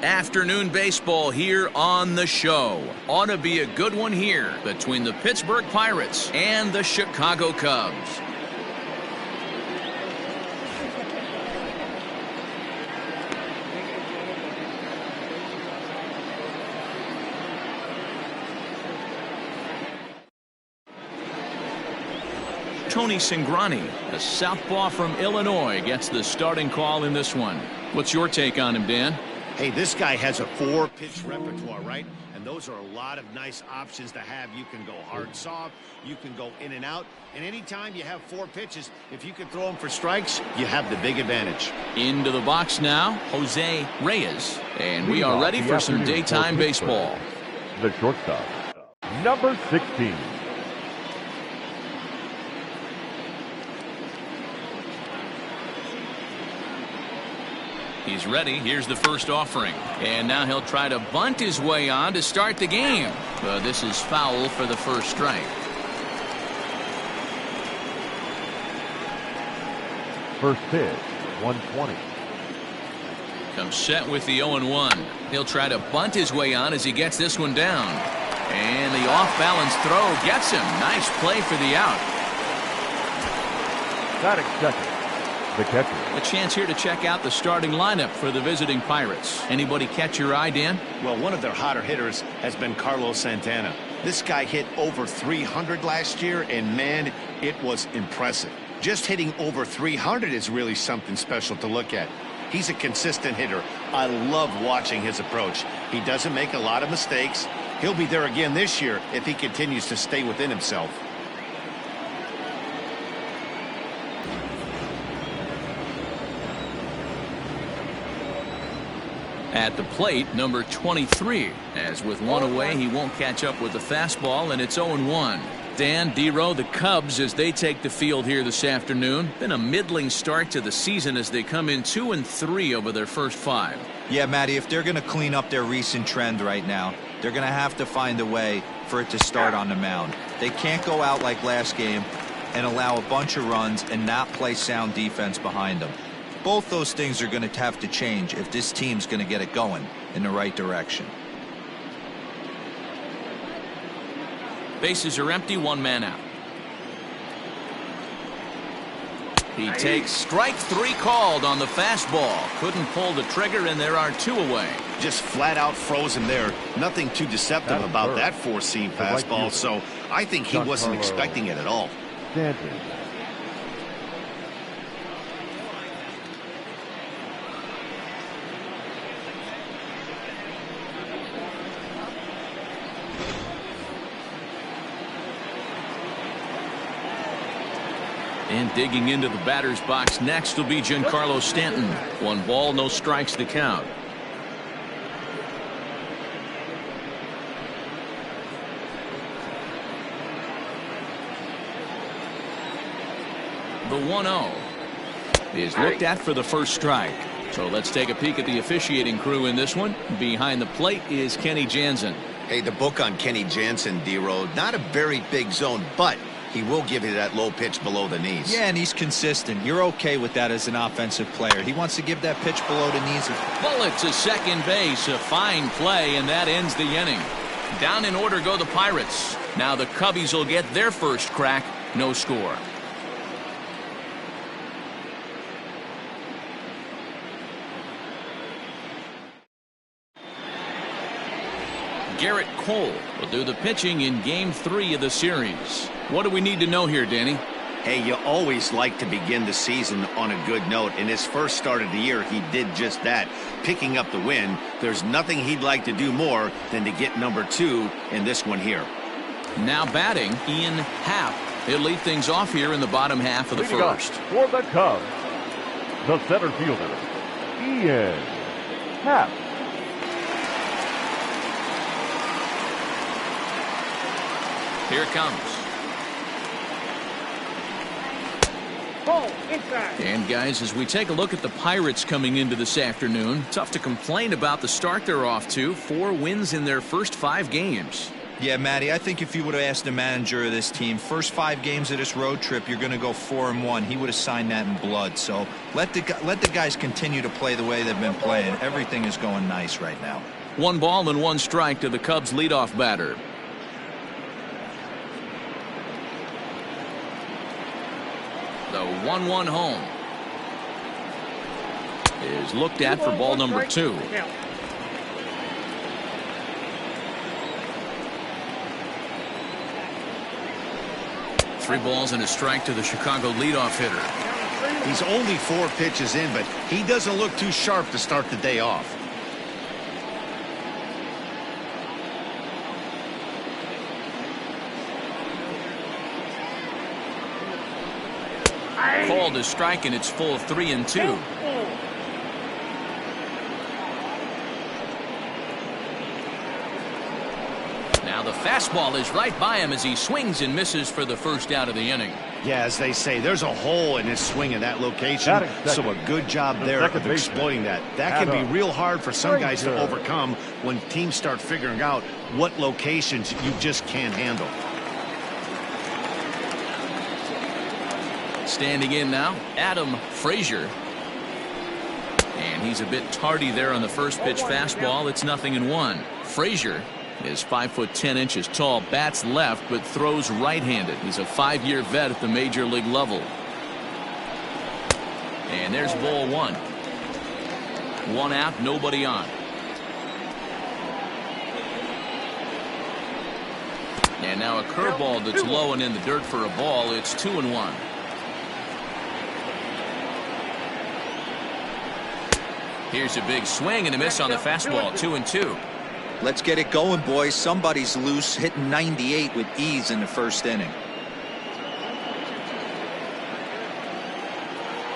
Afternoon baseball here on the show. Ought to be a good one here between the Pittsburgh Pirates and the Chicago Cubs. Tony Cingrani, a southpaw from Illinois, gets the starting call in this one. What's your take on him, Dan? Hey, this guy has a 4-pitch repertoire, right? And those are a lot of nice options to have. You can go hard, soft. You can go in and out. And anytime you have 4 pitches, if you can throw them for strikes, you have the big advantage. Into the box now, Jose Reyes. And we are ready for some daytime baseball. The shortstop, number 16. He's ready. Here's the first offering. And now he'll try to bunt his way on to start the game. This is foul for the first strike. First pitch, 120. Comes set with the 0-1. He'll try to bunt his way on as he gets this one down. And the off-balance throw gets him. Nice play for the out. Batting second, the catcher. A chance here to check out the starting lineup for the visiting Pirates. Anybody catch your eye, Dan? Well, one of their hotter hitters has been Carlos Santana. This guy hit over 300 last year, and man, it was impressive. Just hitting over 300 is really something special to look at. He's a consistent hitter. I love watching his approach. He doesn't make a lot of mistakes. He'll be there again this year if he continues to stay within himself. At the plate, number 23. As with one away, he won't catch up with the fastball, and it's 0-1. Dan, D-Row, the Cubs, as they take the field here this afternoon. Been a middling start to the season as they come in 2-3 over their first 5. Yeah, Matty, if they're going to clean up their recent trend right now, they're going to have to find a way for it to start on the mound. They can't go out like last game and allow a bunch of runs and not play sound defense behind them. Both those things are going to have to change if this team's going to get it going in the right direction. Bases are empty, 1 man out. He takes strike 3 called on the fastball. Couldn't pull the trigger, and there are 2 away. Just flat out froze him there. Nothing too deceptive about that 4-seam fastball, so I think he wasn't expecting it at all. Stanton. And digging into the batter's box next will be Giancarlo Stanton. 1 ball, no strikes to count. The 1-0 is looked at for the first strike. So let's take a peek at the officiating crew in this one. Behind the plate is Kenny Jansen. Hey, the book on Kenny Jansen, D-Road, not a very big zone, but he will give you that low pitch below the knees. Yeah, and he's consistent. You're okay with that as an offensive player. He wants to give that pitch below the knees. Bullet to second base. A fine play, and that ends the inning. Down in order go the Pirates. Now the Cubbies will get their first crack. No score. Garrett Cole will do the pitching in Game 3 of the series. What do we need to know here, Danny? Hey, you always like to begin the season on a good note. In his first start of the year, he did just that, picking up the win. There's nothing he'd like to do more than to get number 2 in this one here. Now batting, Ian Happ. He'll lead things off here in the bottom half of the first. For the Cubs, the center fielder, Ian Happ. Here it comes. And guys, as we take a look at the Pirates coming into this afternoon, tough to complain about the start they're off to. 4 wins in their first 5 games. Yeah, Matty, I think if you would have asked the manager of this team, first 5 games of this road trip, you're going to go 4-1. He would have signed that in blood. So let the guys continue to play the way they've been playing. Everything is going nice right now. 1 ball and 1 strike to the Cubs leadoff batter. The 1-1 home is looked at for ball number 2. 3 balls and a strike to the Chicago leadoff hitter. He's only 4 pitches in, but he doesn't look too sharp to start the day off. Called a strike, and it's full 3-2. Now the fastball is right by him as he swings and misses for the first out of the inning. Yeah, as they say, there's a hole in his swing in that location, so a good job there of exploiting that. That can be real hard for some guys to overcome when teams start figuring out what locations you just can't handle. Standing in now, Adam Frazier. And he's a bit tardy there on the first pitch fastball. It's 0-1. Frazier is 5'10" tall, bats left, but throws right-handed. He's a 5-year vet at the major league level. And there's ball 1. 1 out, nobody on. And now a curveball that's low and in the dirt for a ball. It's 2-1. Here's a big swing and a miss on the fastball. 2-2. Let's get it going, boys. Somebody's loose, hitting 98 with ease in the first inning.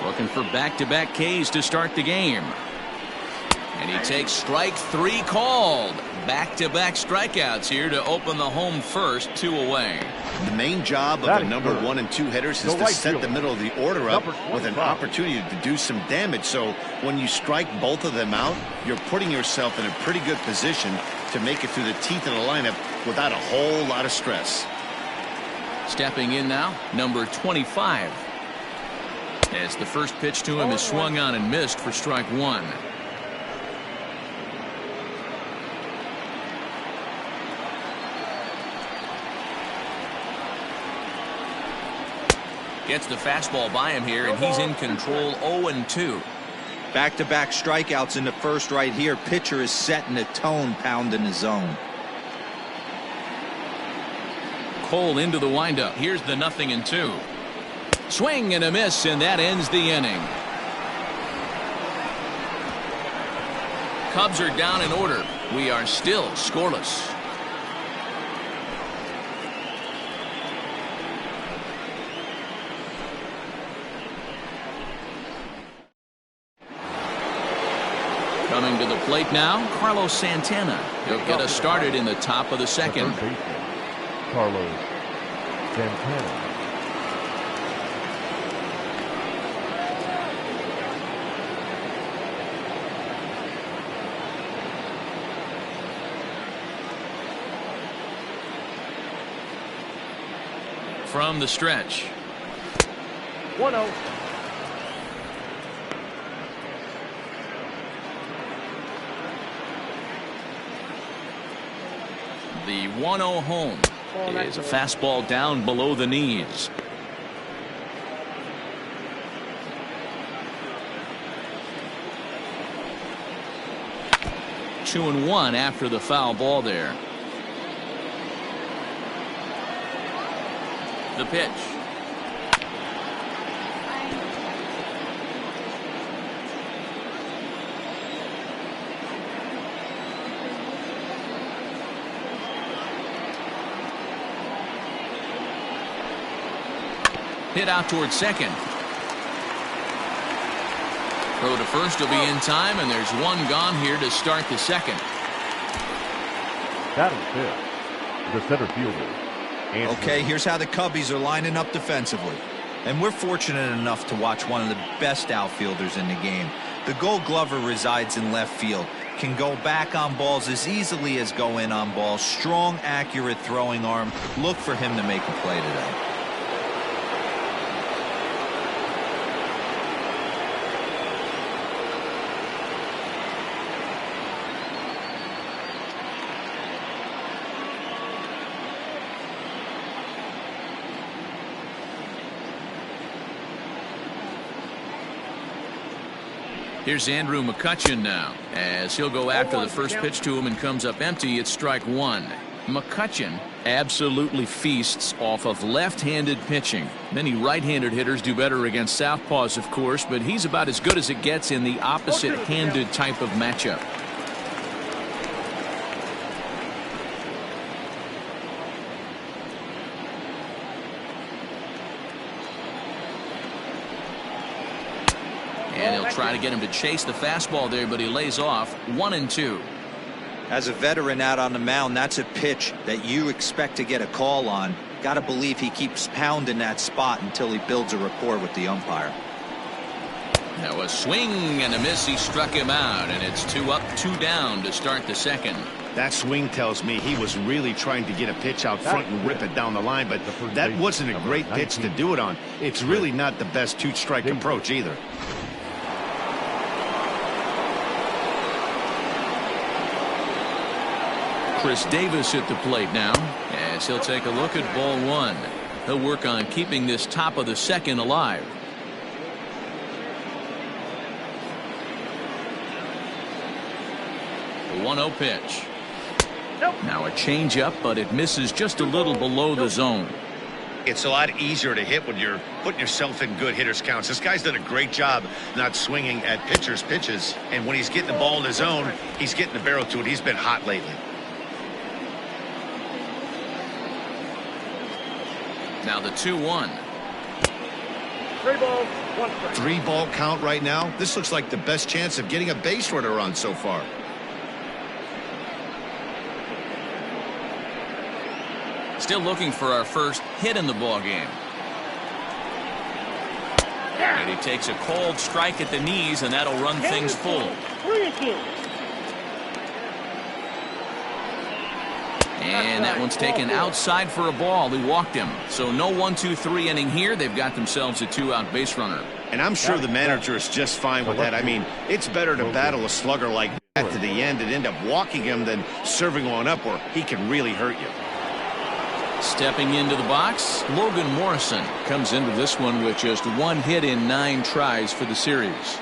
Looking for back-to-back Ks to start the game. And he takes strike 3 called. Back-to-back strikeouts here to open the home first, 2 away. The main job of the number 1 and 2 hitters is to set the middle of the order up with an opportunity to do some damage. So when you strike both of them out, you're putting yourself in a pretty good position to make it through the teeth of the lineup without a whole lot of stress. Stepping in now, number 25. As the first pitch to him is swung on and missed for strike 1. Gets the fastball by him here, and he's in control. 0-2. Back-to-back strikeouts in the first right here. Pitcher is setting the tone, pounding the zone. Cole into the windup. Here's the 0-2. Swing and a miss, and that ends the inning. Cubs are down in order. We are still scoreless. Coming to the plate now, Carlos Santana. He'll get us started in the top of the second. Carlos Santana. From the stretch. 1-0. The 1-0 home is a fastball down below the knees. Two and 1 after the foul ball there. The pitch. Hit out towards second. Throw to first will be in time, and there's 1 gone here to start the second. Batting fifth, the center fielder. Okay, here's how the Cubbies are lining up defensively. And we're fortunate enough to watch one of the best outfielders in the game. The Gold Glover resides in left field. can go back on balls as easily as go in on balls. Strong, accurate throwing arm. Look for him to make a play today. Here's Andrew McCutchen now, as he'll go after the first pitch to him and comes up empty. It's strike one. McCutchen absolutely feasts off of left-handed pitching. Many right-handed hitters do better against southpaws, of course, but he's about as good as it gets in the opposite-handed type of matchup. And he'll try to get him to chase the fastball there, but he lays off. 1-2. As a veteran out on the mound, that's a pitch that you expect to get a call on. Got to believe he keeps pounding that spot until he builds a rapport with the umpire. Now a swing and a miss. He struck him out, and it's 2 up, 2 down to start the second. That swing tells me he was really trying to get a pitch out front and rip it down the line, but that wasn't a great pitch to do it on. It's really not the best two-strike approach either. Chris Davis at the plate now, as he'll take a look at ball one. He'll work on keeping this top of the second alive. The 1-0 pitch. Now a changeup, but it misses just a little below the zone. It's a lot easier to hit when you're putting yourself in good hitters counts. This guy's done a great job not swinging at pitchers' pitches, and when he's getting the ball in his zone, he's getting the barrel to it. He's been hot lately. Now the 2-1. 3-ball count right now. This looks like the best chance of getting a base runner on so far. Still looking for our first hit in the ball game. And he takes a cold strike at the knees, and that'll run things full. 3-2. And that one's taken outside for a ball. He walked him. So no 1-2-3 inning here. They've got themselves a 2-out base runner. And I'm sure the manager is just fine with that. I mean, it's better to battle a slugger like that to the end and end up walking him than serving one up where he can really hurt you. Stepping into the box, Logan Morrison comes into this one with just 1 hit in 9 tries for the series.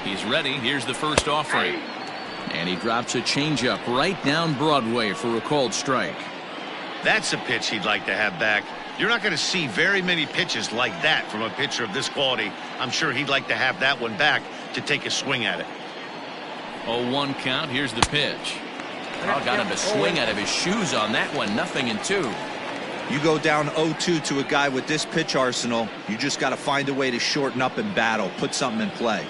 He's ready. Here's the first offering. And he drops a changeup right down Broadway for a called strike. That's a pitch he'd like to have back. You're not going to see very many pitches like that from a pitcher of this quality. I'm sure he'd like to have that one back to take a swing at it. 0-1 count. Here's the pitch. Oh, got him to swing out of his shoes on that one. 0-2. You go down 0-2 to a guy with this pitch arsenal, you just got to find a way to shorten up and battle, put something in play.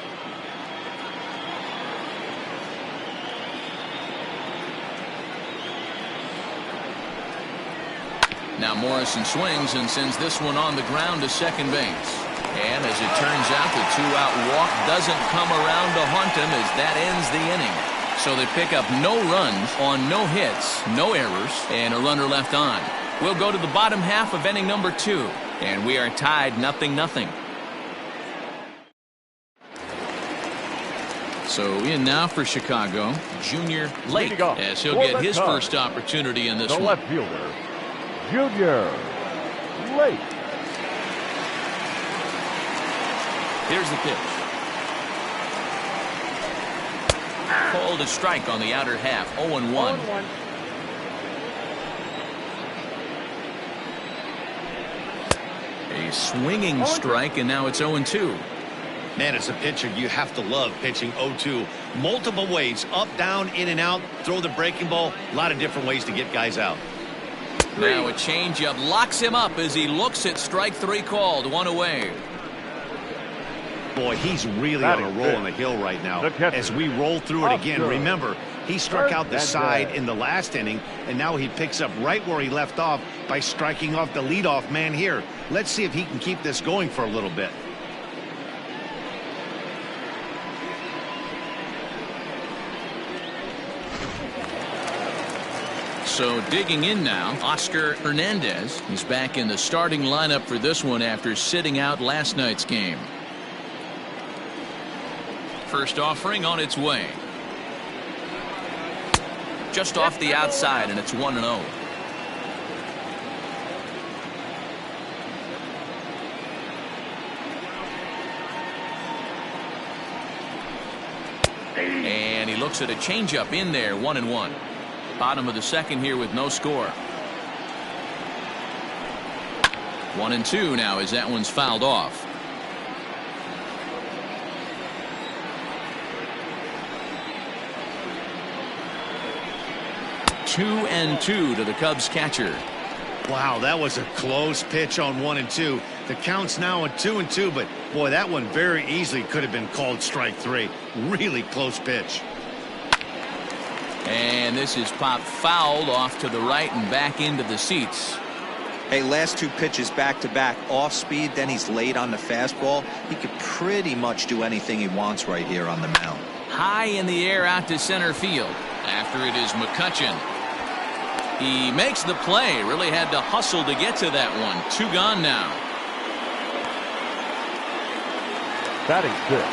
Now Morrison swings and sends this one on the ground to second base. And as it turns out, the 2-out walk doesn't come around to haunt him as that ends the inning. So they pick up no runs on no hits, no errors, and a runner left on. We'll go to the bottom half of inning number 2, and we are tied 0-0. So in now for Chicago, Junior Lake, as he'll get his first opportunity in this one. The left fielder, Junior Lake. Here's the pitch. Called a strike on the outer half. 0-1. A swinging strike, and now it's 0-2. Man, as a pitcher, you have to love pitching 0-2. Multiple ways, up, down, in and out, throw the breaking ball. A lot of different ways to get guys out. Now a changeup locks him up as he looks at strike 3 called. 1 away. Boy, he's really on a roll on the hill right now. As we roll through it again, remember, he struck out the side in the last inning, and now he picks up right where he left off by striking off the leadoff man here. Let's see if he can keep this going for a little bit. So digging in now, Oscar Hernandez is back in the starting lineup for this one after sitting out last night's game. First offering on its way. Just off the outside, and it's 1-0. And he looks at a changeup in there, 1-1. Bottom of the second here with no score. 1-2 now as that one's fouled off. Two and two to the Cubs catcher. Wow, that was a close pitch on 1-2. The count's now at 2-2, but boy, that one very easily could have been called strike three. Really close pitch. And this is popped fouled off to the right and back into the seats. Hey, last two pitches back to back, off speed, then he's late on the fastball. He could pretty much do anything he wants right here on the mound. High in the air out to center field. After it is McCutchen. He makes the play. Really had to hustle to get to that one. Two gone now.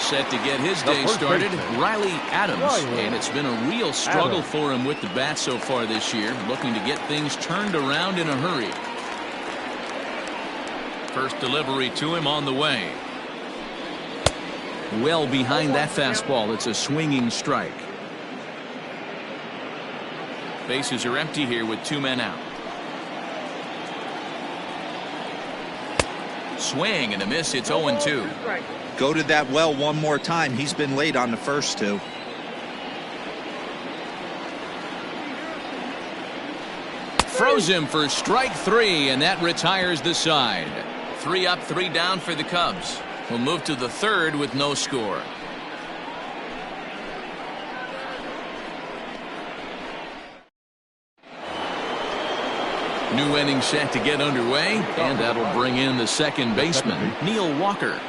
Set to get his day started, Riley Adams. And it's been a real struggle for him with the bat so far this year. Looking to get things turned around in a hurry. First delivery to him on the way. Well behind that fastball. It's a swinging strike. Bases are empty here with two men out. Swing and a miss. It's 0-2. Go to that well one more time. He's been late on the first two. Froze him for strike three, and that retires the side. 3 up, 3 down for the Cubs. We'll move to the third with no score. New inning set to get underway, and that'll bring in the second baseman, Neil Walker.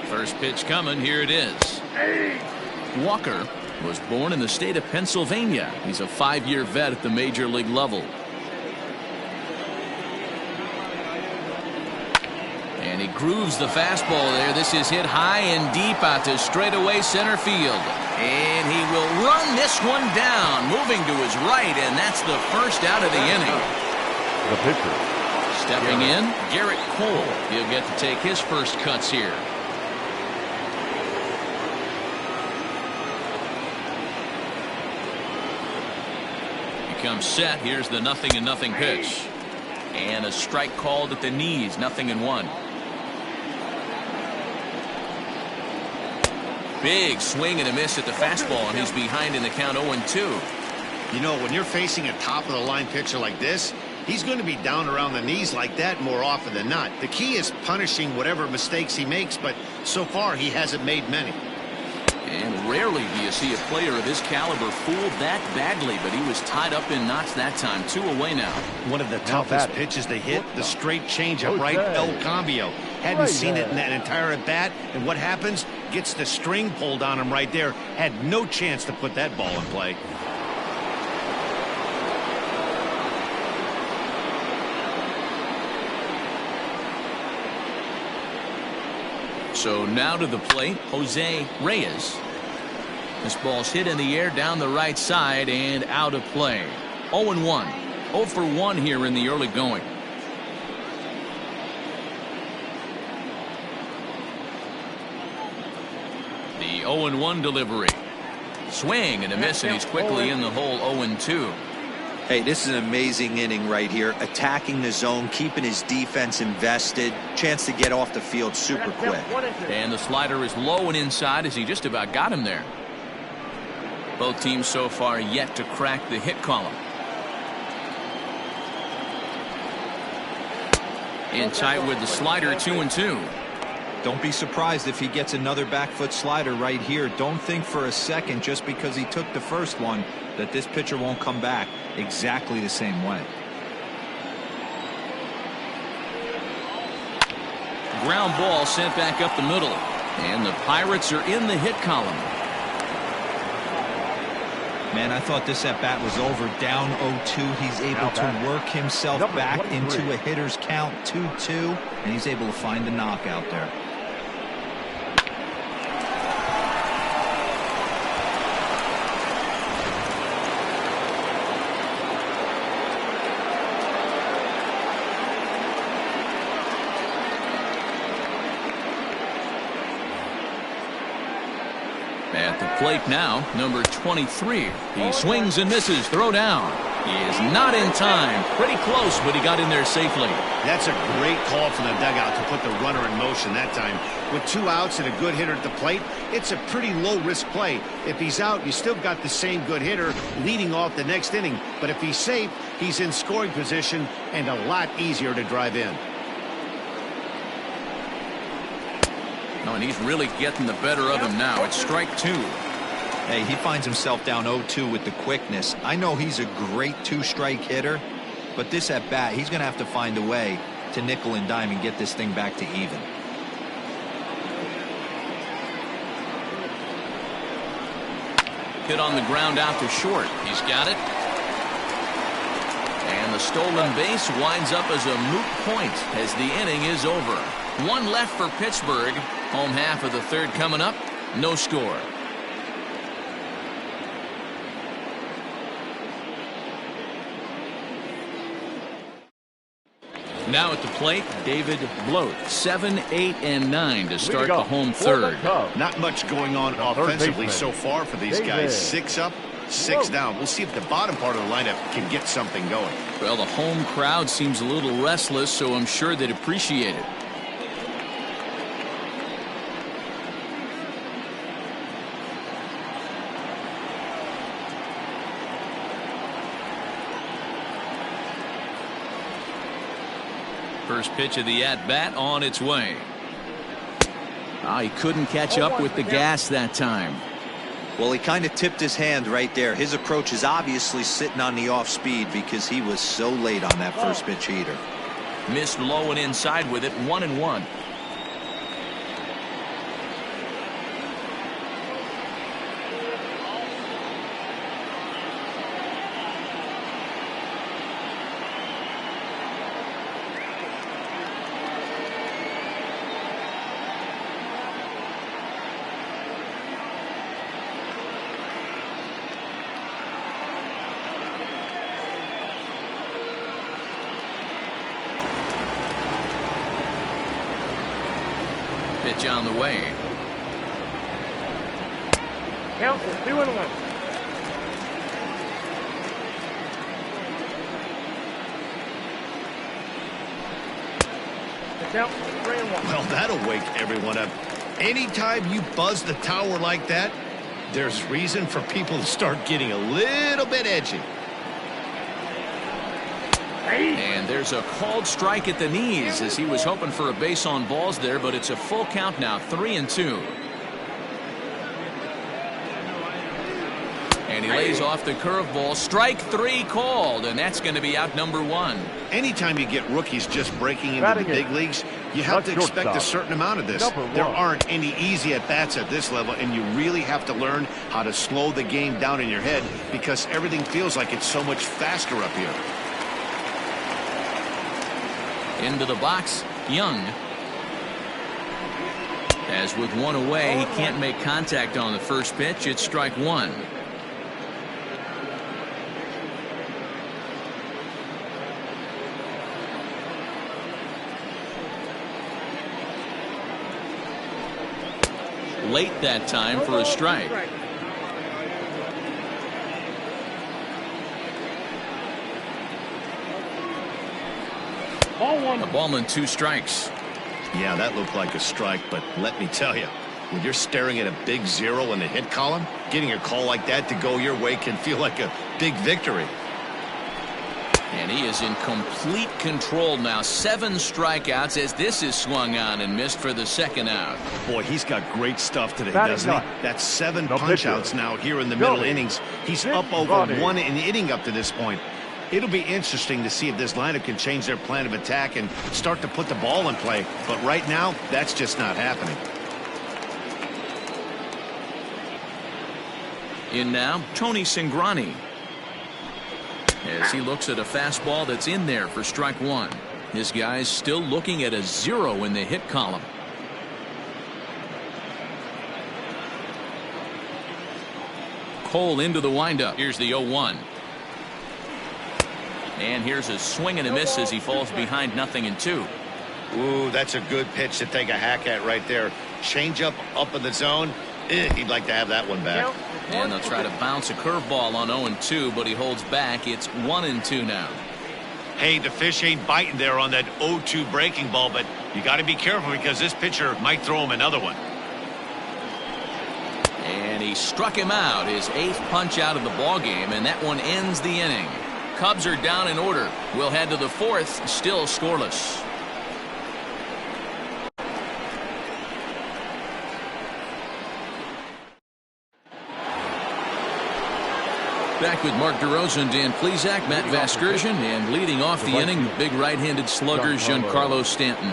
First pitch coming. Here it is. Walker was born in the state of Pennsylvania. He's a 5-year vet at the major league level. And he grooves the fastball there. This is hit high and deep out to straightaway center field. And he will run this one down, moving to his right, and that's the first out of the inning. The pitcher. Stepping in, Garrett Cole. He'll get to take his first cuts here. He comes set. Here's the 0-0 pitch. And a strike called at the knees, 0-1. Big swing and a miss at the fastball, and he's behind in the count 0-2. You know, when you're facing a top-of-the-line pitcher like this, he's going to be down around the knees like that more often than not. The key is punishing whatever mistakes he makes, but so far he hasn't made many. And rarely do you see a player of his caliber fooled that badly, but he was tied up in knots that time. 2 away now. One of the toughest pitches they hit, the straight changeup, right? El Cambio. Hadn't seen it in that entire at bat, and what happens? Gets the string pulled on him right there. Had no chance to put that ball in play. So now to the plate, Jose Reyes. This ball's hit in the air down the right side and out of play. 0-1. 0 for 1 here in the early going. The 0-1 delivery. Swing and a miss, and he's quickly in the hole. 0-2. Hey, this is an amazing inning right here. Attacking the zone, keeping his defense invested. Chance to get off the field super quick. And the slider is low and inside as he just about got him there. Both teams so far yet to crack the hit column. In tight with the slider, 2-2. Don't be surprised if he gets another back foot slider right here. Don't think for a second, just because he took the first one, that this pitcher won't come back exactly the same way. Ground ball sent back up the middle. And the Pirates are in the hit column. Man, I thought this at bat was over. Down 0-2. He's able to work himself back into a hitter's count, 2-2, and he's able to find the knockout there. At the plate now, number 23. He swings and misses. Throw down. He is not in time. Pretty close, but he got in there safely. That's a great call from the dugout to put the runner in motion that time. With 2 outs and a good hitter at the plate, it's a pretty low-risk play. If he's out, you still got the same good hitter leading off the next inning. But if he's safe, he's in scoring position and a lot easier to drive in. Oh, and he's really getting the better of him now. It's strike 2. Hey, he finds himself down 0-2 with the quickness. I know he's a great 2-strike hitter, but this at bat, he's going to have to find a way to nickel and dime and get this thing back to even. Hit on the ground out to short. He's got it. And the stolen base winds up as a moot point as the inning is over. 1 left for Pittsburgh. Home half of the third coming up. No score. Now at the plate, David Bloat. 7, 8, and 9 to start the home third. Not much going on offensively so far for these guys. 6 up, 6 down. We'll see if the bottom part of the lineup can get something going. Well, the home crowd seems a little restless, so I'm sure they'd appreciate it. First pitch of the at-bat on its way. He couldn't catch up with the gas that time. Well, he kind of tipped his hand right there. His approach is obviously sitting on the off speed because he was so late on that first pitch heater. Missed low and inside with it. 1-1. Pitch on the way. Count 2-1. Count 3-1. Well, that'll wake everyone up. Anytime you buzz the tower like that, there's reason for people to start getting a little bit edgy. And there's a called strike at the knees as he was hoping for a base on balls there, but it's a full count now. 3-2. And he lays off the curveball. Strike 3 called, and that's going to be out number 1. Anytime you get rookies just breaking into the big leagues, you have to expect a certain amount of this. There aren't any easy at-bats at this level, and you really have to learn how to slow the game down in your head because everything feels like it's so much faster up here. Into the box, Young. As with 1 away, he can't make contact on the first pitch. It's strike 1. Late that time for a strike. Ball one. A ball and 2 strikes. Yeah, that looked like a strike, but let me tell you, when you're staring at a big 0 in the hit column, getting a call like that to go your way can feel like a big victory. And he is in complete control now. 7 strikeouts as this is swung on and missed for the 2nd out. Boy, he's got great stuff today, Batting doesn't he? up. That's 7 No punch-outs pitcher. now here in the middle Johnny. innings. He's Big up over Johnny. 1 inning up to this point. It'll be interesting to see if this lineup can change their plan of attack and start to put the ball in play. But right now, that's just not happening. In now, Tony Cingrani. As he looks at a fastball that's in there for strike 1. His guy's still looking at a 0 in the hit column. Cole into the windup. Here's the 0-1. And here's a swing and a miss as he falls behind 0-2. Ooh, that's a good pitch to take a hack at right there. Change up in the zone. He'd like to have that one back. And they'll try to bounce a curveball on 0-2, but he holds back. It's 1-2 now. Hey, the fish ain't biting there on that 0-2 breaking ball, but you got to be careful because this pitcher might throw him another one. And he struck him out, his 8th punch out of the ball game, and that one ends the inning. Cubs are down in order. We'll head to the 4th, still scoreless. Back with Mark DeRosa and Dan Plesac, Matt Vasgersian, and leading off the inning, the big right-handed slugger, Giancarlo Stanton.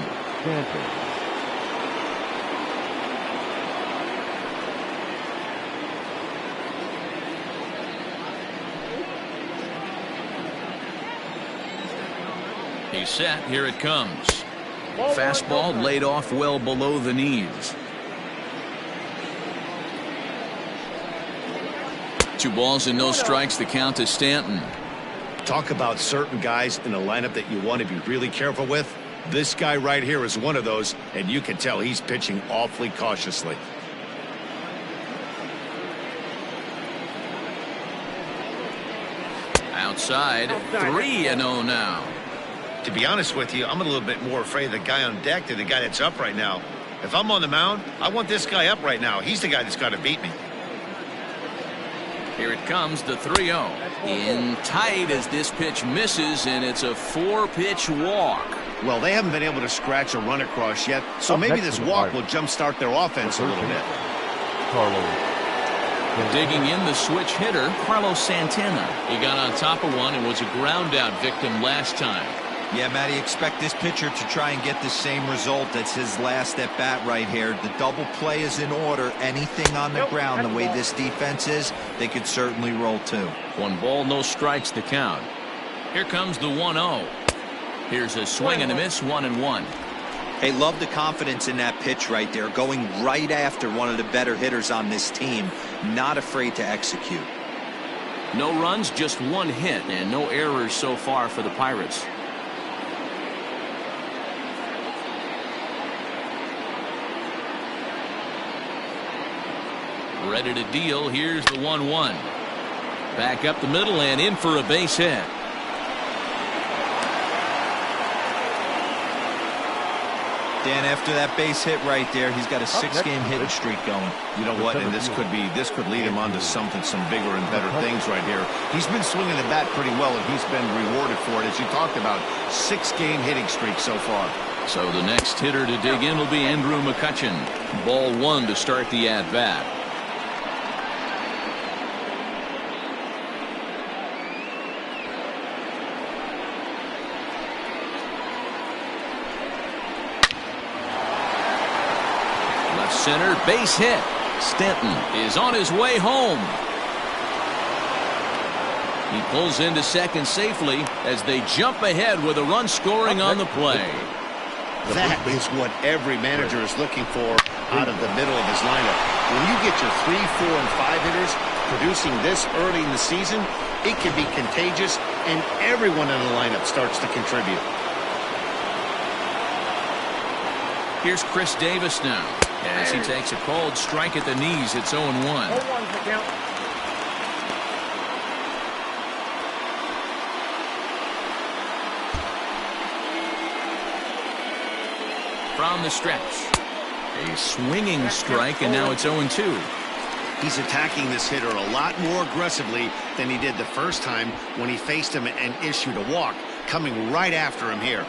He's set. Here it comes. Fastball laid off well below the knees. 2 balls and no strikes. The count to Stanton. Talk about certain guys in the lineup that you want to be really careful with. This guy right here is one of those, and you can tell he's pitching awfully cautiously. Outside, 3-0 now. To be honest with you, I'm a little bit more afraid of the guy on deck than the guy that's up right now. If I'm on the mound, I want this guy up right now. He's the guy that's got to beat me. Here it comes, the 3-0. In tight as this pitch misses, and it's a 4-pitch walk. Well, they haven't been able to scratch a run across yet, so maybe this walk will jumpstart their offense a little bit. Digging in the switch hitter, Carlos Santana. He got on top of one and was a ground out victim last time. Yeah, Matty, expect this pitcher to try and get the same result as his last at bat right here. The double play is in order. Anything on the ground, the way this defense is, they could certainly roll 2. 1 ball, no strikes, the count. Here comes the 1-0. Here's a swing and a miss, 1-1. Hey, love the confidence in that pitch right there, going right after one of the better hitters on this team, not afraid to execute. No runs, just 1 hit, and no errors so far for the Pirates. Ready to deal. Here's the 1-1. Back up the middle and in for a base hit. Dan, after that base hit right there, he's got a 6-game hitting streak going. You know what? And this could lead him on to some bigger and better things right here. He's been swinging the bat pretty well, and he's been rewarded for it, as you talked about. 6-game hitting streak so far. So the next hitter to dig in will be Andrew McCutchen. Ball 1 to start the at-bat. Center, base hit. Stanton is on his way home. He pulls into second safely as they jump ahead with a run scoring on the play. That is what every manager is looking for out of the middle of his lineup. When you get your 3, 4, and 5 hitters producing this early in the season, it can be contagious, and everyone in the lineup starts to contribute. Here's Chris Davis now. As he takes a cold strike at the knees, it's 0-1. from the stretch. A swinging strike, and now it's 0-2. He's attacking this hitter a lot more aggressively than he did the first time when he faced him and issued a walk, coming right after him here.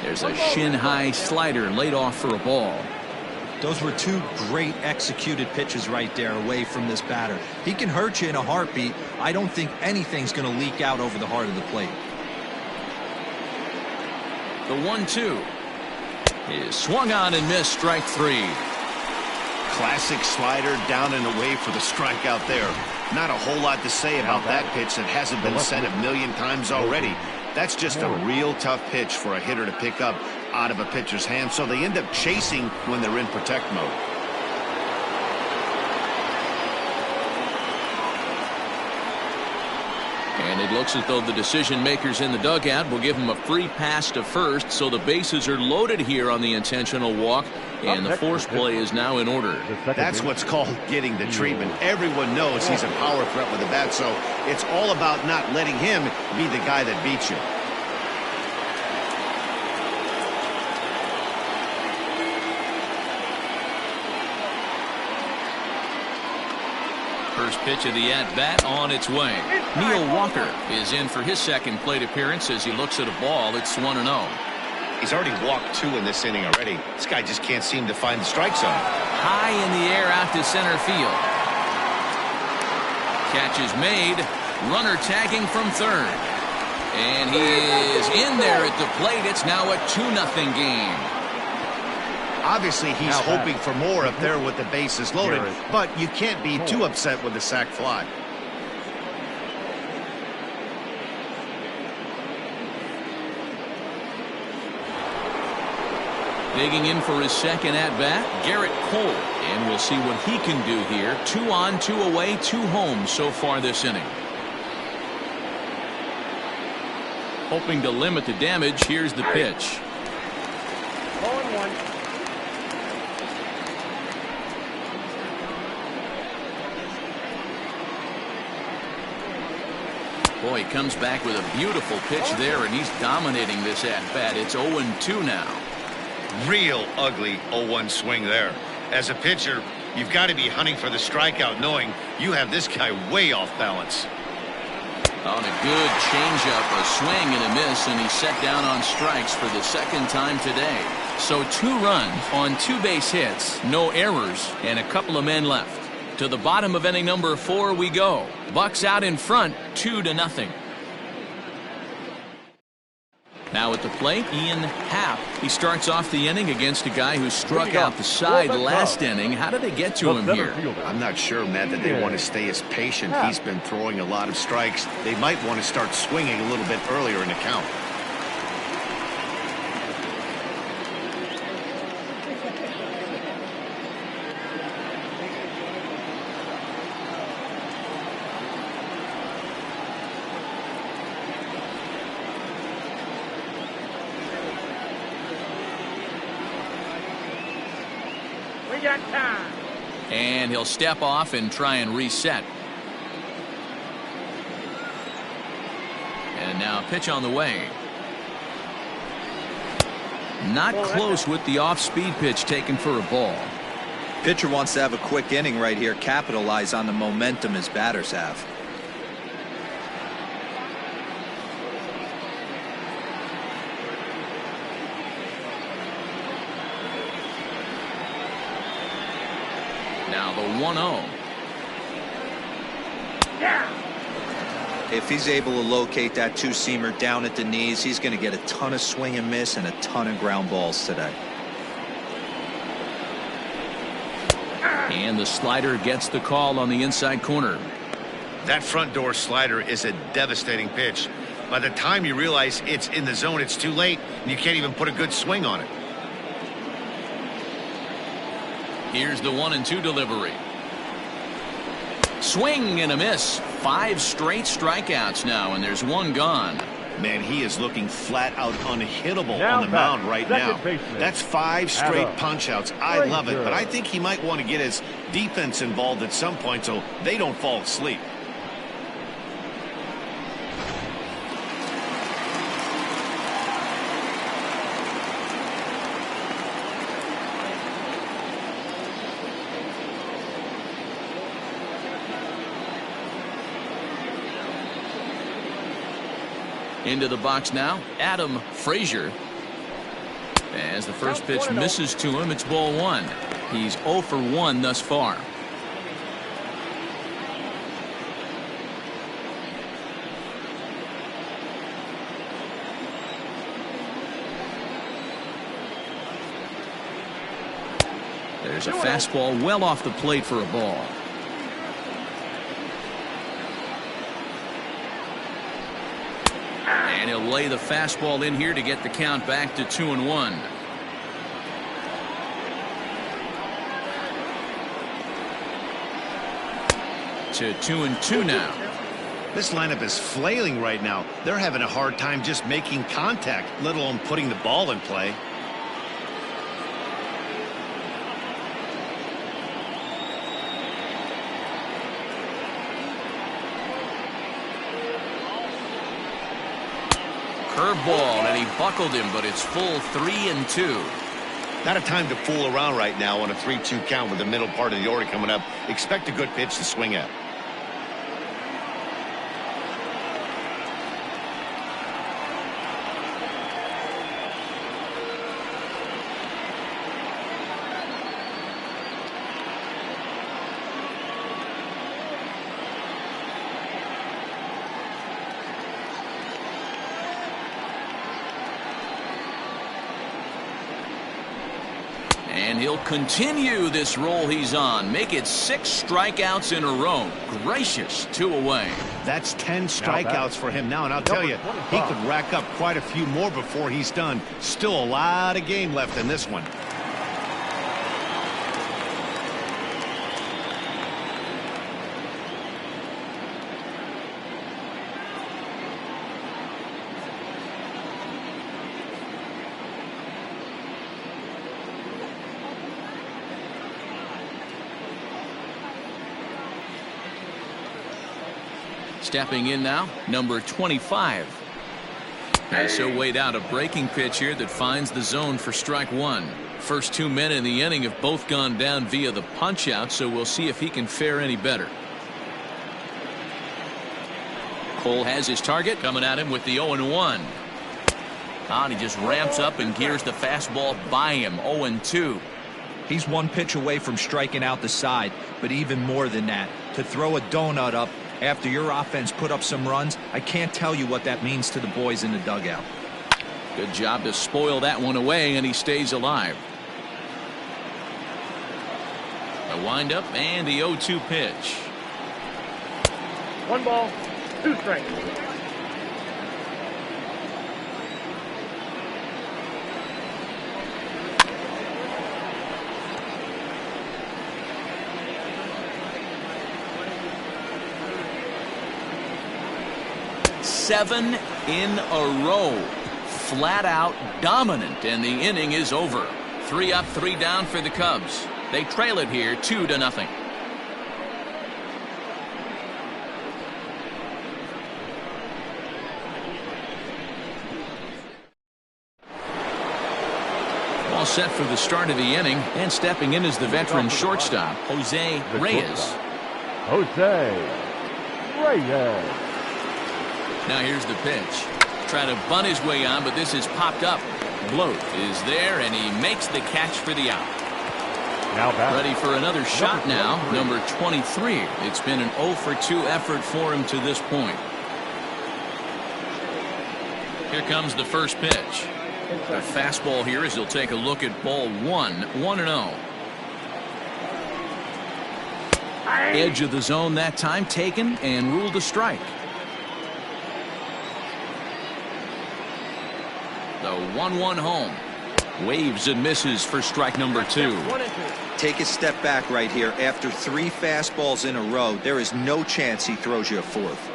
There's a shin-high slider laid off for a ball. Those were two great executed pitches right there away from this batter. He can hurt you in a heartbeat. I don't think anything's going to leak out over the heart of the plate. The 1-2 is swung on and missed, strike 3. Classic slider down and away for the strikeout there. Not a whole lot to say about that pitch that hasn't been said a million times already. That's just a real tough pitch for a hitter to pick up out of a pitcher's hand, so they end up chasing when they're in protect mode. And it looks as though the decision makers in the dugout will give him a free pass to first, so the bases are loaded here on the intentional walk, and the force play is now in order. That's what's called getting the treatment. Everyone knows he's a power threat with a bat, so it's all about not letting him be the guy that beats you. First pitch of the at-bat on its way. Neil Walker is in for his second plate appearance as he looks at a ball. It's 1-0. He's already walked 2 in this inning already. This guy just can't seem to find the strike zone. High in the air out to center field. Catch is made. Runner tagging from third. And he is in there at the plate. It's now a 2-0 game. Obviously, he's hoping for more up there with the bases loaded, but you can't be too upset with the sac fly. Digging in for his second at-bat, Garrett Cole. And we'll see what he can do here. 2 on, 2 away, 2 home so far this inning. Hoping to limit the damage, here's the pitch. 0-1. Boy, he comes back with a beautiful pitch there, and he's dominating this at-bat. It's 0-2 now. Real ugly 0-1 swing there. As a pitcher, you've got to be hunting for the strikeout, knowing you have this guy way off balance. On a good changeup, a swing and a miss, and he's set down on strikes for the second time today. So 2 runs on 2 base hits, no errors, and a couple of men left. To the bottom of inning number 4 we go. Bucks out in front, 2-0. Now at the plate, Ian Happ. He starts off the inning against a guy who struck out the side last inning. How did they get to him here? I'm not sure, Matt, that they want to stay as patient. He's been throwing a lot of strikes. They might want to start swinging a little bit earlier in the count. And he'll step off and try and reset. And now pitch on the way. Not close with the off-speed pitch taken for a ball. Pitcher wants to have a quick inning right here, capitalize on the momentum his batters have. Now the 1-0. If he's able to locate that 2-seamer down at the knees, he's going to get a ton of swing and miss and a ton of ground balls today. And the slider gets the call on the inside corner. That front door slider is a devastating pitch. By the time you realize it's in the zone, it's too late, and you can't even put a good swing on it. Here's the 1-2 delivery. Swing and a miss. 5 straight strikeouts now, and there's 1 gone. Man, he is looking flat out unhittable on the mound right now. That's 5 straight punch-outs. I love it, but I think he might want to get his defense involved at some point so they don't fall asleep. Into the box now, Adam Frazier. As the first pitch misses to him, it's ball one. He's 0 for 1 thus far. There's a fastball well off the plate for a ball. And he'll lay the fastball in here to get the count back to 2-1. To 2-2 now. This lineup is flailing right now. They're having a hard time just making contact, let alone putting the ball in play. Curveball, and he buckled him, but it's full 3-2. Not a time to fool around right now on a 3-2 count with the middle part of the order coming up. Expect a good pitch to swing at. And he'll continue this roll he's on. Make it 6 strikeouts in a row. Gracious, 2 away. That's 10 strikeouts for him now, and I'll tell you, he could rack up quite a few more before he's done. Still a lot of game left in this one. Stepping in now, number 25. Has so weighed out a breaking pitch here that finds the zone for strike one. First 2 men in the inning have both gone down via the punch out, so we'll see if he can fare any better. Cole has his target coming at him with the 0-1. And he just ramps up and gears the fastball by him. 0-2. He's 1 pitch away from striking out the side, but even more than that, to throw a donut up after your offense put up some runs, I can't tell you what that means to the boys in the dugout. Good job to spoil that one away, and he stays alive. The windup and the 0-2 pitch. 1 ball, 2 strikes. Seven in a row. Flat out dominant, and the inning is over. 3 up, 3 down for the Cubs. They trail it here 2-0. All set for the start of the inning, and stepping in is the veteran shortstop, Jose Reyes. Jose Reyes. Now here's the pitch. Trying to bunt his way on, but this is popped up. Bloat is there, and he makes the catch for the out. Now back. Ready for another shot now, number 23. It's been an 0 for 2 effort for him to this point. Here comes the first pitch. A fastball here as he'll take a look at ball 1, 1-0. Edge of the zone that time taken and ruled a strike. The 1-1 home. Waves and misses for strike number 2. Take a step back right here. After 3 fastballs in a row, there is no chance he throws you a 4th.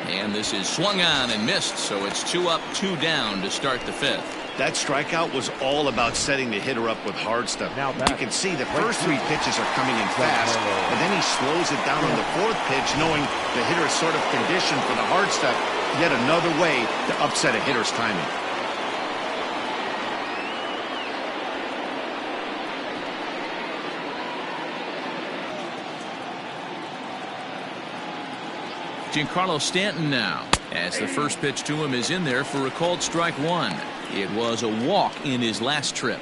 And this is swung on and missed, so it's 2 up, 2 down to start the 5th. That strikeout was all about setting the hitter up with hard stuff. You can see the first 3 pitches are coming in fast, and then he slows it down on the 4th pitch, knowing the hitter is sort of conditioned for the hard stuff. Yet another way to upset a hitter's timing. Giancarlo Stanton now, as the first pitch to him is in there for a called strike one. It was a walk in his last trip.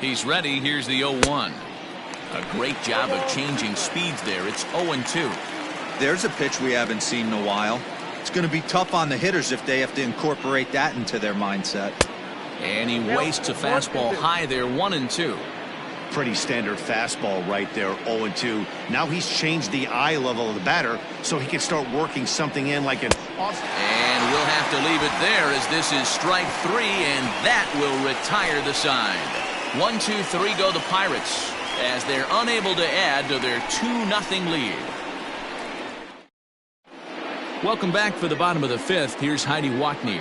He's ready. Here's the 0-1. A great job of changing speeds there. It's 0-2. There's a pitch we haven't seen in a while. It's going to be tough on the hitters if they have to incorporate that into their mindset. And he wastes a fastball high there, 1-2. Pretty standard fastball right there, 0-2. Now he's changed the eye level of the batter so he can start working something in like an off. And we'll have to leave it there as this is strike three, and that will retire the side. 1-2-3 go the Pirates as they're unable to add to their 2-0 lead. Welcome back for the bottom of the fifth. Here's Heidi Watney.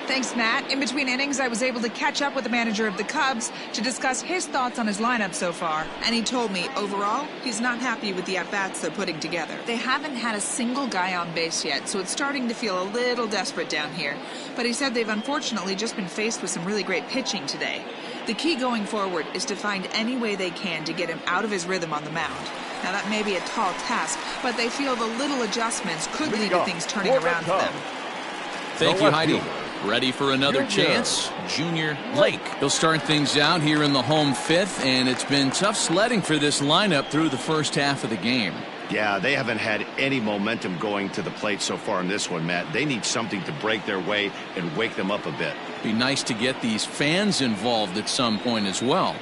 Thanks, Matt. In between innings, I was able to catch up with the manager of the Cubs to discuss his thoughts on his lineup so far. And he told me, overall, he's not happy with the at-bats they're putting together. They haven't had a single guy on base yet, so it's starting to feel a little desperate down here. But he said they've unfortunately just been faced with some really great pitching today. The key going forward is to find any way they can to get him out of his rhythm on the mound. Now, that may be a tall task, but they feel the little adjustments could lead to things turning around for them. Thank you, Heidi. Ready for another chance? Junior Lake. He'll start things out here in the home fifth, and it's been tough sledding for this lineup through the first half of the game. Yeah, they haven't had any momentum going to the plate so far in this one, Matt. They need something to break their way and wake them up a bit. Be nice to get these fans involved at some point as well.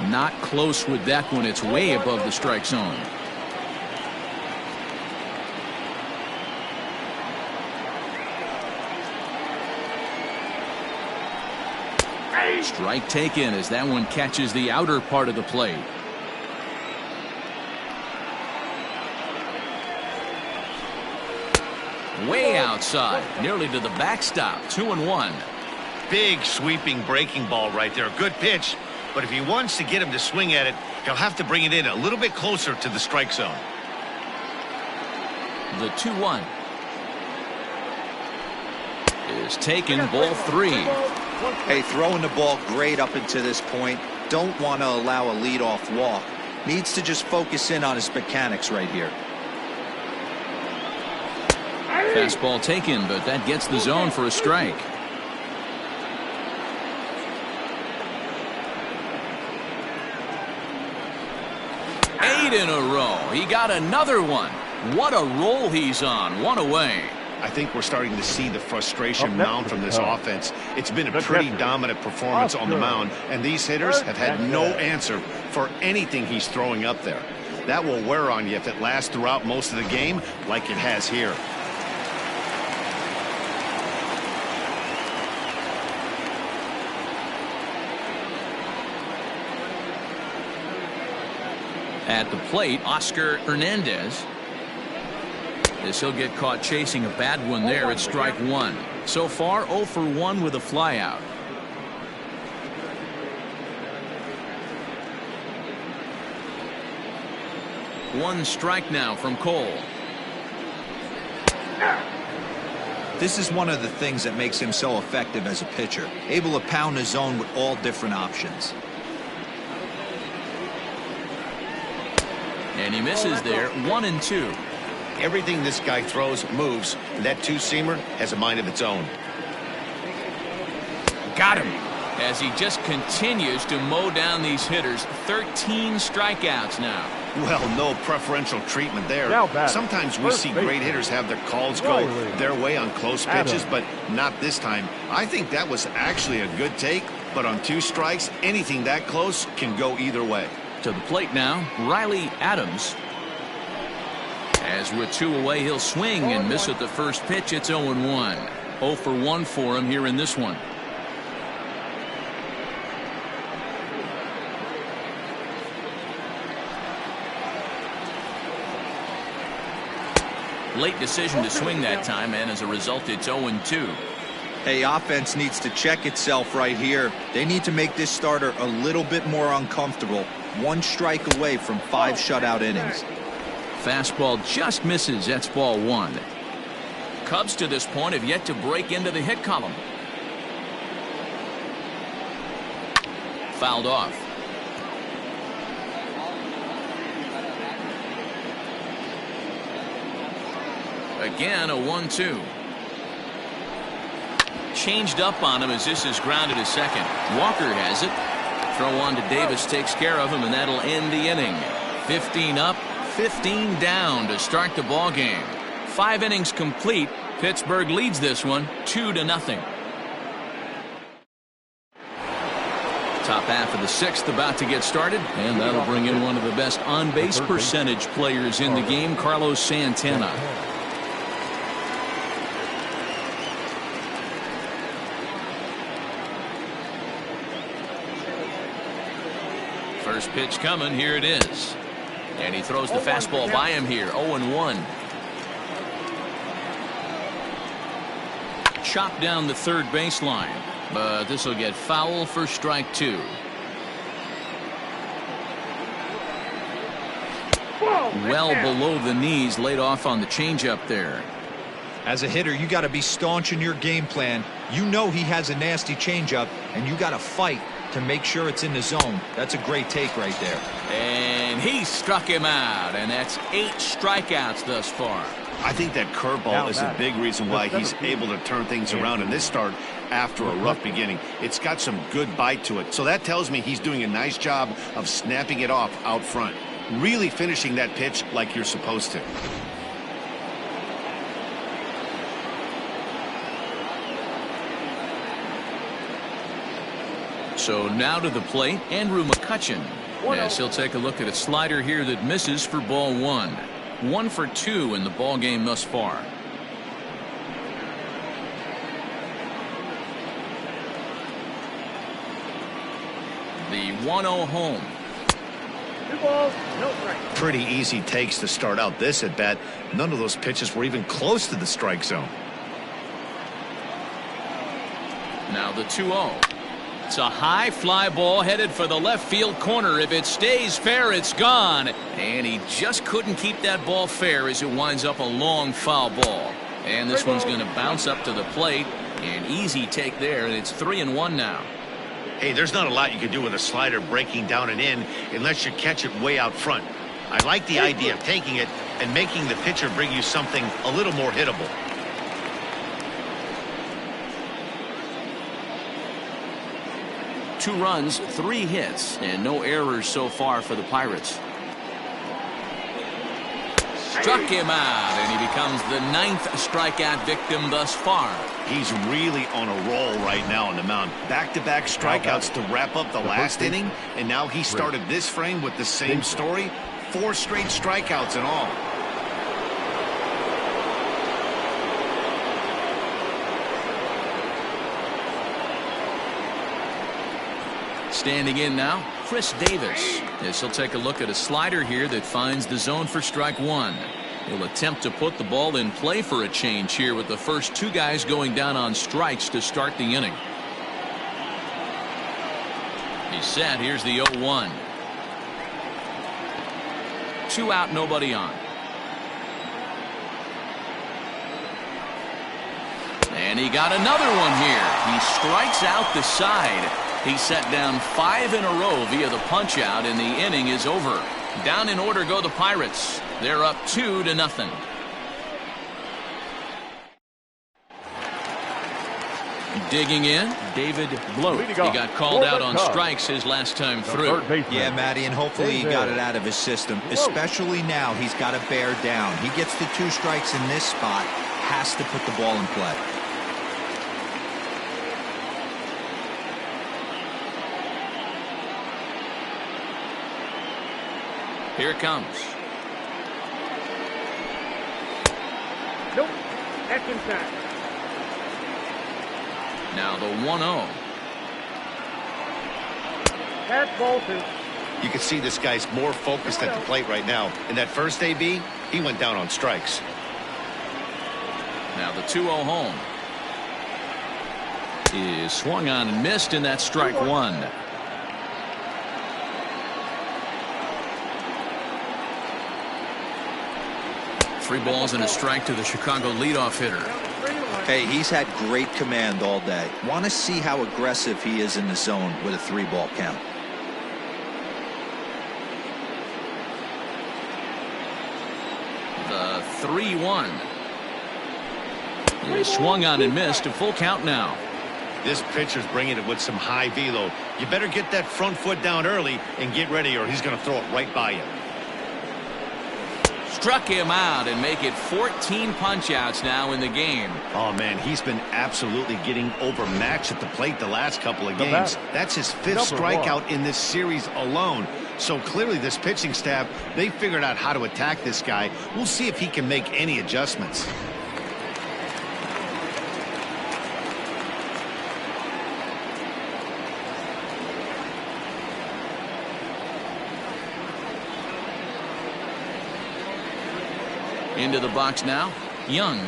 Not close with that one. It's way above the strike zone. Strike taken as that one catches the outer part of the plate. Way outside, nearly to the backstop. 2-1. Big sweeping breaking ball right there. Good pitch. But if he wants to get him to swing at it, he'll have to bring it in a little bit closer to the strike zone. The 2-1 is taken, ball three. Hey, throwing the ball great up until this point. Don't want to allow a leadoff walk. Needs to just focus in on his mechanics right here. Fastball taken, but that gets the zone for a strike. Eight in a row. He got another one. What a roll he's on. One away. I think we're starting to see the frustration mount from this offense. It's been a pretty dominant performance on the mound, and these hitters have had no answer for anything he's throwing up there. That will wear on you if it lasts throughout most of the game like it has here. At the plate, Oscar Hernandez. As he'll get caught chasing a bad one there at strike one. So far 0 for 1 with a flyout. One strike now from Cole. This is one of the things that makes him so effective as a pitcher. Able to pound the zone with all different options. And he misses there. 1-2. Everything this guy throws moves, and that two-seamer has a mind of its own. Got him. As he just continues to mow down these hitters. 13 strikeouts now. Well, no preferential treatment there. Sometimes we see great hitters have their calls go their way on close pitches, but not this time. I think that was actually a good take, but on 2 strikes, anything that close can go either way. To the plate now, Riley Adams. As with 2 away, he'll swing and miss at the first pitch. It's 0-1. 0 for 1 for him here in this one. Late decision to swing that time, and as a result, it's 0-2. Hey, offense needs to check itself right here. They need to make this starter a little bit more uncomfortable. 1 strike away from 5 shutout innings. Fastball just misses. That's ball 1. Cubs to this point have yet to break into the hit column. fouled off. Again, a 1-2. Changed up on him as this is grounded to second. Walker has it. Throw on to Davis takes care of him, and that'll end the inning. 15 up, 15 down to start the ball game. 5 innings complete. Pittsburgh leads this one 2-0. Top half of the 6th about to get started, and that'll bring in one of the best on-base percentage players in the game, Carlos Santana. First pitch coming. Here it is. And he throws the fastball by him here. 0-1. Chopped down the third baseline. But this will get foul for strike 2. Well below the knees, laid off on the changeup there. As a hitter, you got to be staunch in your game plan. You know he has a nasty changeup, and you got to fight to make sure it's in the zone. That's a great take right there. And he struck him out, and that's 8 strikeouts thus far. I think that curveball is a big reason why he's able to turn things around in this start after a rough beginning. It's got some good bite to it. So that tells me he's doing a nice job of snapping it off out front. Really finishing that pitch like you're supposed to. So now to the plate, Andrew McCutchen. Yes, he'll take a look at a slider here that misses for ball 1. 1 for 2 in the ball game thus far. The 1-0 home. 2 balls, no strike. Pretty easy takes to start out this at bat. None of those pitches were even close to the strike zone. Now the 2-0. It's a high fly ball headed for the left field corner. If it stays fair, it's gone. And he just couldn't keep that ball fair as it winds up a long foul ball. And this one's going to bounce up to the plate. An easy take there, and it's 3-1 now. Hey, there's not a lot you can do with a slider breaking down and in unless you catch it way out front. I like the idea of taking it and making the pitcher bring you something a little more hittable. Two runs, 3 hits, and no errors so far for the Pirates. Struck him out, and he becomes the 9th strikeout victim thus far. He's really on a roll right now on the mound. Back-to-back strikeouts to wrap up the last inning, and now he started this frame with the same story. 4 straight strikeouts in all. Standing in now, Chris Davis. As he'll take a look at a slider here that finds the zone for strike 1. He'll attempt to put the ball in play for a change here with the first 2 guys going down on strikes to start the inning. He's set. Here's the 0-1. 2 out, nobody on. And he got another one here. He strikes out the side. He set down 5 in a row via the punch out, and the inning is over. Down in order go the Pirates. They're up 2-0. Digging in, David Bloat. He got called out on strikes his last time through. Yeah, Matty, and hopefully he got it out of his system. Especially now, he's got to bear down. He gets the 2 strikes in this spot, has to put the ball in play. Here it comes. Nope, that's inside. Now the 1-0. That's ball 2. You can see this guy's more focused at the plate right now. In that first AB, he went down on strikes. Now the 2-0 home. Is swung on and missed, and that's strike 1. Three balls and a strike to the Chicago leadoff hitter. Hey, he's had great command all day. Want to see how aggressive he is in the zone with a 3-ball count. The 3-1. He swung on and missed. A full count now. This pitcher's bringing it with some high velo. You better get that front foot down early and get ready, or he's going to throw it right by you. Struck him out and make it 14 punch-outs now in the game. Oh, man, he's been absolutely getting overmatched at the plate the last couple of games. That's his 5th strikeout in this series alone. So clearly this pitching staff, they figured out how to attack this guy. We'll see if he can make any adjustments. Into the box now, Young.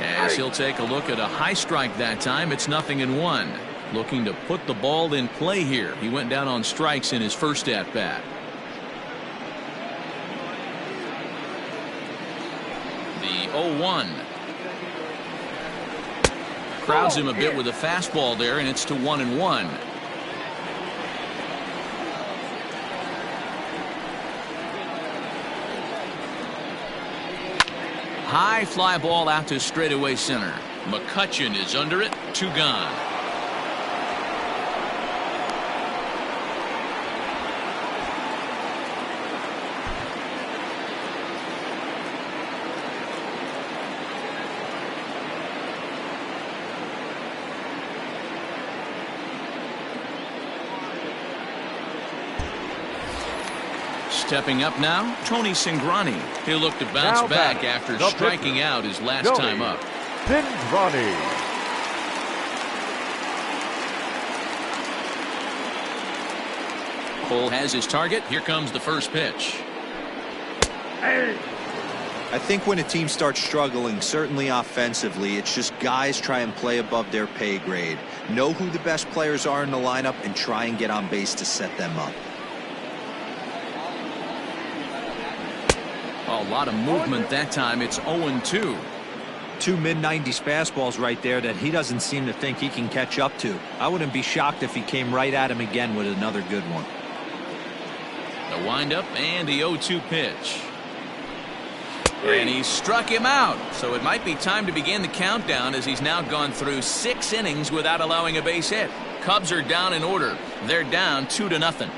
As he'll take a look at a high strike that time, it's 0-1. Looking to put the ball in play here. He went down on strikes in his first at-bat. The 0-1. Crowds him a bit with a fastball there, and it's to 1-1. High fly ball out to straightaway center. McCutchen is under it. 2 gone. Stepping up now, Tony Cingrani. He'll look to bounce back after striking out his last time up. Cingrani. Cole has his target. Here comes the first pitch. I think when a team starts struggling, certainly offensively, it's just guys try and play above their pay grade. Know who the best players are in the lineup and try and get on base to set them up. A lot of movement that time. It's 0-2. 2 mid-90s fastballs right there that he doesn't seem to think he can catch up to. I wouldn't be shocked if he came right at him again with another good one. The windup and the 0-2 pitch. And he struck him out. So it might be time to begin the countdown, as he's now gone through 6 innings without allowing a base hit. Cubs are down in order. They're down 2-0.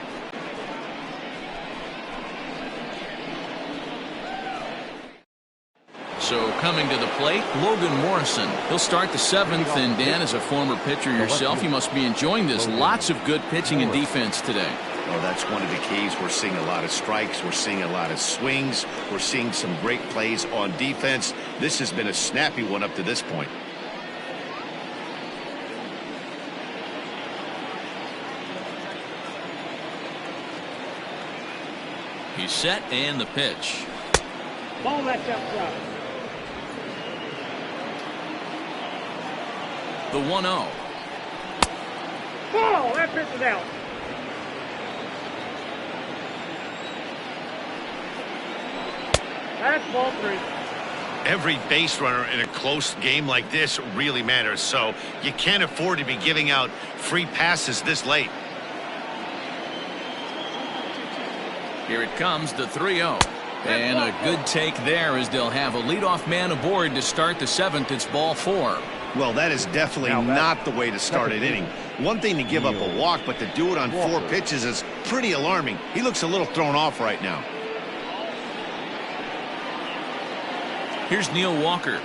So coming to the plate, Logan Morrison. He'll start the 7th, and Dan, as a former pitcher yourself, you must be enjoying this. Lots of good pitching and defense today. Well, that's one of the keys. We're seeing a lot of strikes. We're seeing a lot of swings. We're seeing some great plays on defense. This has been a snappy one up to this point. He's set, and the pitch. Ball that's outside. The 1-0. Ball, that pitch is out. That's ball 3. Every base runner in a close game like this really matters, so you can't afford to be giving out free passes this late. Here it comes, the 3-0. And a good take there, as they'll have a leadoff man aboard to start the 7th. It's ball 4. Well, that is definitely not the way to start an inning. One thing to give up a walk, but to do it on 4 pitches is pretty alarming. He looks a little thrown off right now. Here's Neil Walker.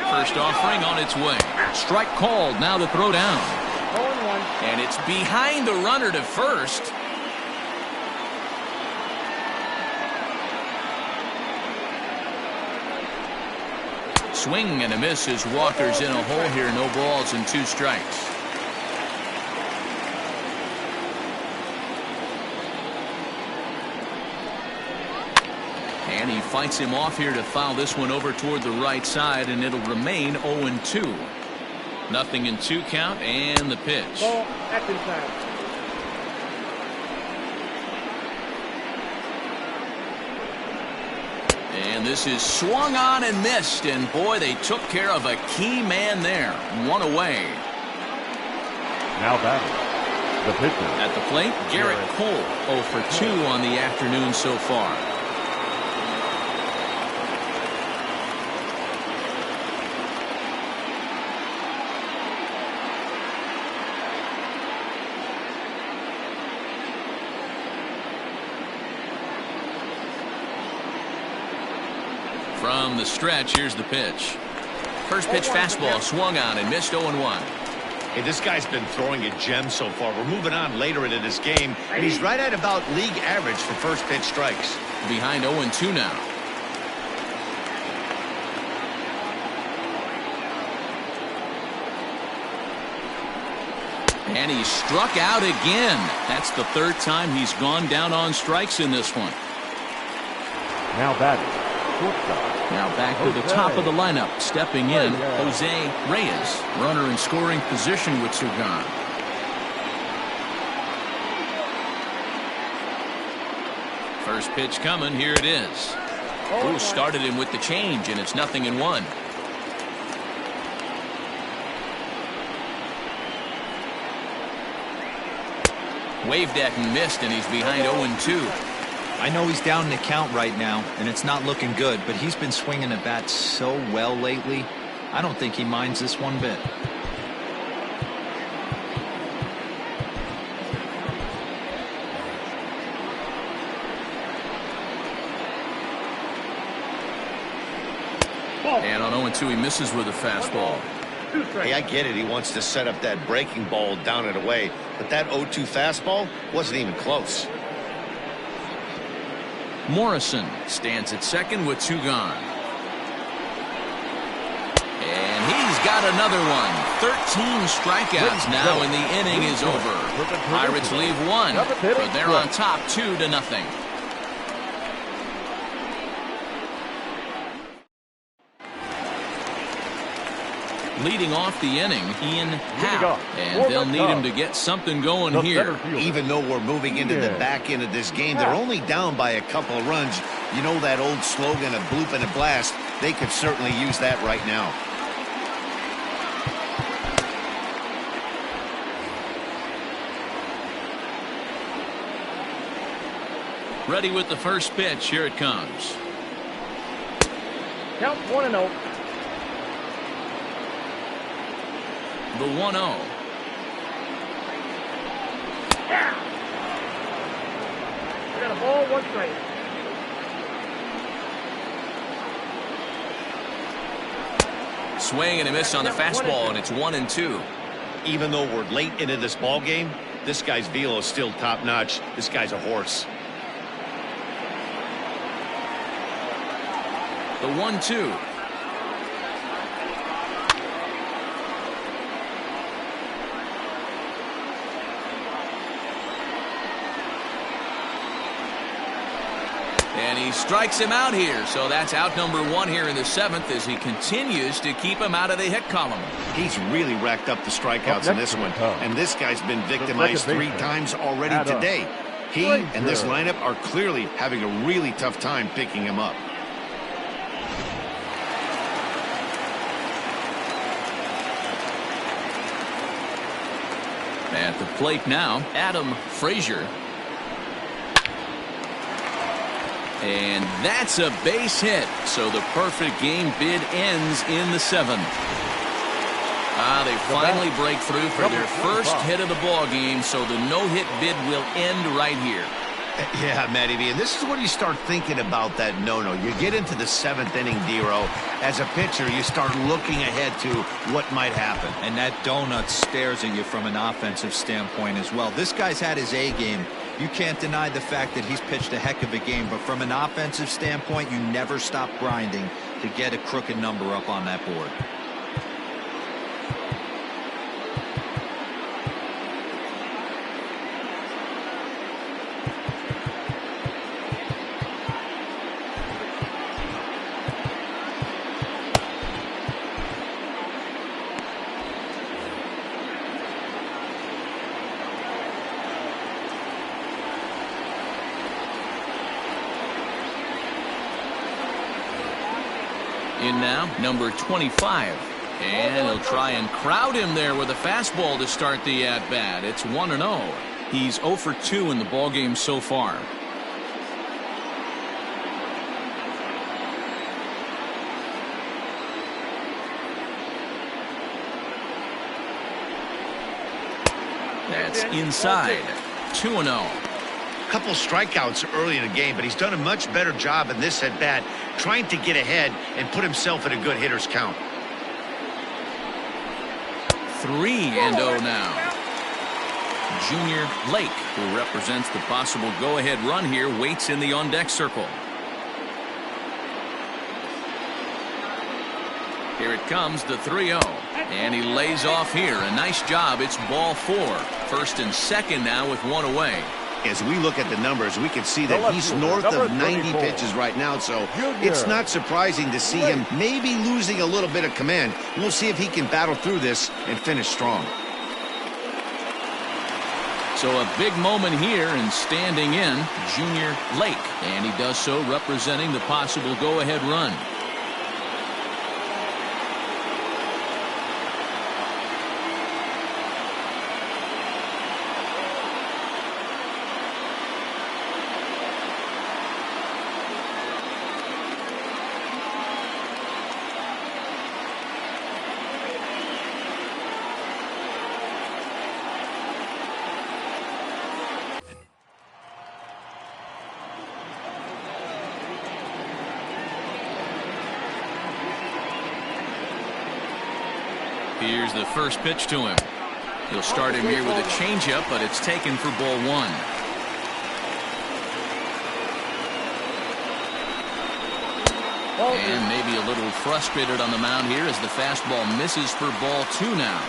First offering on its way. Strike called. Now the throw down. 0-1. And it's behind the runner to first. Swing and a miss as Walker's in a hole here. No balls and 2 strikes. And he fights him off here to foul this one over toward the right side, and it'll remain 0-2. 0-2 count and the pitch. Ball, that's inside. And this is swung on and missed, and boy, they took care of a key man there. 1 away. Now batting, the pitcher. At the plate, Garrett Cole, 0 for 2 on the afternoon so far. From the stretch, here's the pitch. First pitch fastball swung on and missed 0-1. Hey, this guy's been throwing a gem so far. We're moving on later into this game, and he's right at about league average for first pitch strikes. Behind 0-2 now. And he struck out again. That's the 3rd time he's gone down on strikes in this one. Now batting, shortstop. Now back to the top of the lineup. Stepping in, Jose Reyes. Runner in scoring position with 2 gone. First pitch coming. Here it is. Who started him with the change, and it's 0-1. Waved at and missed, and he's behind 0-2. I know he's down in the count right now, and it's not looking good, but he's been swinging the bat so well lately. I don't think he minds this one bit. And on 0-2, he misses with a fastball. Hey, I get it. He wants to set up that breaking ball down and away, but that 0-2 fastball wasn't even close. Morrison stands at second with 2 gone. And he's got another one. 13 strikeouts now, and the inning is over. Pirates leave 1, but they're on top 2-0. Leading off the inning, Ian Howe, and they'll need him to get something going here. Even though we're moving into the back end of this game, they're only down by a couple of runs. You know that old slogan, a bloop and a blast? They could certainly use that right now. Ready with the first pitch. Here it comes. Count 1-0. The 1-0. Yeah. We got a ball, 1 strike. Swing and a miss on the fastball, and it's 1-2. Even though we're late into this ball game, this guy's velo is still top notch. This guy's a horse. The 1-2. And he strikes him out here, so that's out number 1 here in the 7th as he continues to keep him out of the hit column. He's really racked up the strikeouts in this one, and this guy's been victimized 3 times already today. He and this lineup are clearly having a really tough time picking him up. At the plate now, Adam Frazier. And that's a base hit, so the perfect game bid ends in the 7th. They finally break through for their first hit of the ball game, so the no-hit bid will end right here. Yeah, Matty B, and this is when you start thinking about that no-no. You get into the 7th inning, D-Row. As a pitcher, you start looking ahead to what might happen. And that donut stares at you from an offensive standpoint as well. This guy's had his A game. You can't deny the fact that he's pitched a heck of a game, but from an offensive standpoint, you never stop grinding to get a crooked number up on that board. In now, number 25. And he'll try and crowd him there with a fastball to start the at-bat. It's 1-0. He's 0 for 2 in the ballgame so far. That's inside. 2-0. Couple strikeouts early in the game, but he's done a much better job in this at-bat trying to get ahead and put himself in a good hitter's count. 3-0 now. Junior Lake, who represents the possible go-ahead run here, waits in the on-deck circle. Here it comes, the 3-0. And he lays off here. A nice job. It's ball 4. First and second now with 1 away. As we look at the numbers, we can see that he's north of 90 pitches right now, so it's not surprising to see him maybe losing a little bit of command. We'll see if he can battle through this and finish strong. So a big moment here, and standing in, Junior Lake. And he does so representing the possible go-ahead run. Here's the first pitch to him. He'll start him here with a changeup, but it's taken for ball 1. And maybe a little frustrated on the mound here as the fastball misses for ball 2 now.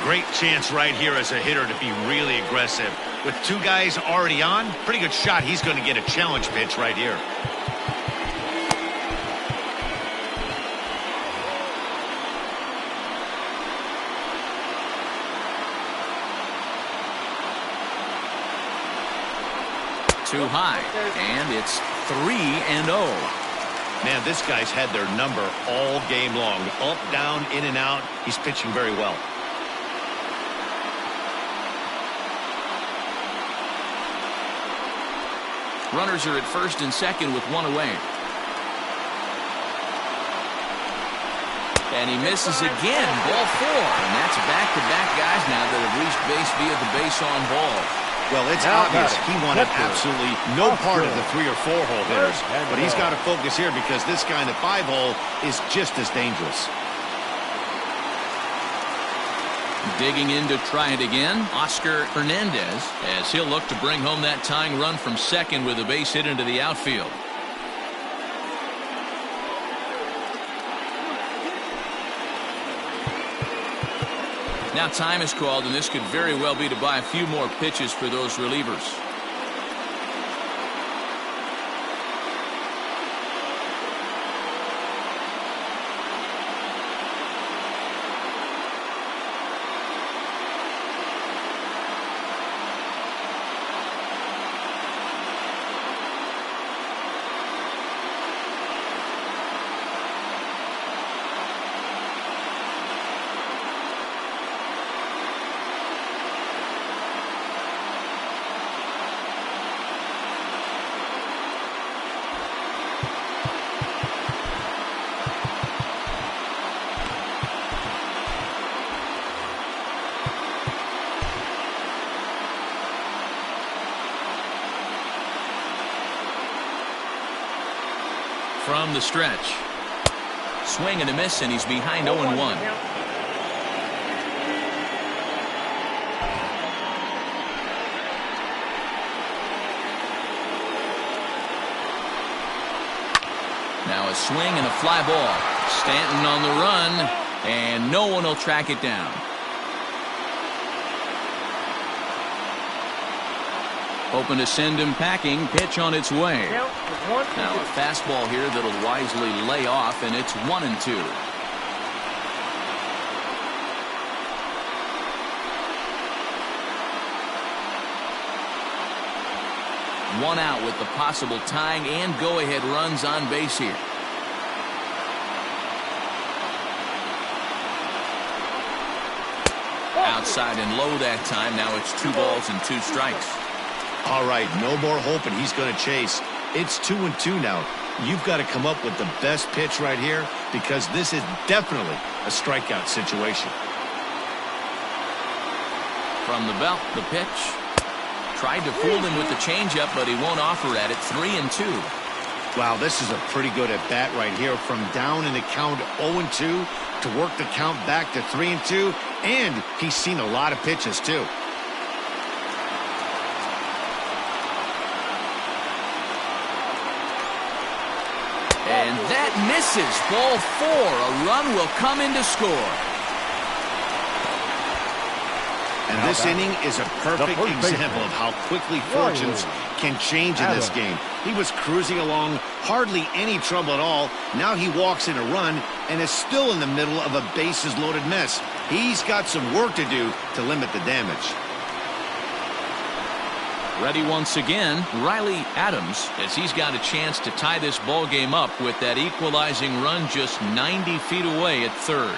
Great chance right here as a hitter to be really aggressive. With 2 guys already on, pretty good shot. He's going to get a challenge pitch right here. Too high, and it's 3-0. Man, this guy's had their number all game long. Up, down, in and out. He's pitching very well. Runners are at first and second with 1 away. And he misses again. Ball 4. And that's back-to-back guys now that have reached base via the base on ball. Well, it's obvious he wanted absolutely no part of the 3 or 4 hole hitters, but he's got to focus here because this guy in the 5 hole is just as dangerous. Digging in to try it again, Oscar Hernandez, as he'll look to bring home that tying run from second with a base hit into the outfield. Now time is called, and this could very well be to buy a few more pitches for those relievers. From the stretch. Swing and a miss, and he's behind 0-1. Now a swing and a fly ball. Stanton on the run, and no one will track it down. Hoping to send him packing. Pitch on its way. Now a fastball here that'll wisely lay off, and it's 1-2. One out with the possible tying and go-ahead runs on base here. outside and low that time. Now it's 2 balls and 2 strikes. All right, no more hoping he's going to chase. It's 2-2 now. You've got to come up with the best pitch right here because this is definitely a strikeout situation. From the belt, the pitch. Tried to fool him with the changeup, but he won't offer at it. 3-2. Wow, this is a pretty good at-bat right here. From down in the count 0-2 to work the count back to 3-2, and he's seen a lot of pitches, too. And that misses. Ball 4. A run will come in to score. And this inning is a perfect example of how quickly fortunes can change in this game. He was cruising along, hardly any trouble at all. Now he walks in a run and is still in the middle of a bases-loaded mess. He's got some work to do to limit the damage. Ready once again, Riley Adams, as he's got a chance to tie this ball game up with that equalizing run just 90 feet away at third.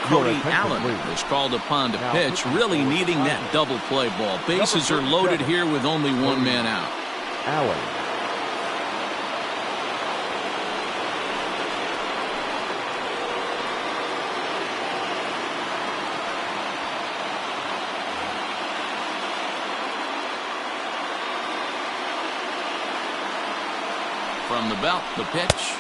Cody Allen is called upon to pitch, really needing that double play ball. Bases are loaded here with only 1 man out. Allen. From the belt, the pitch.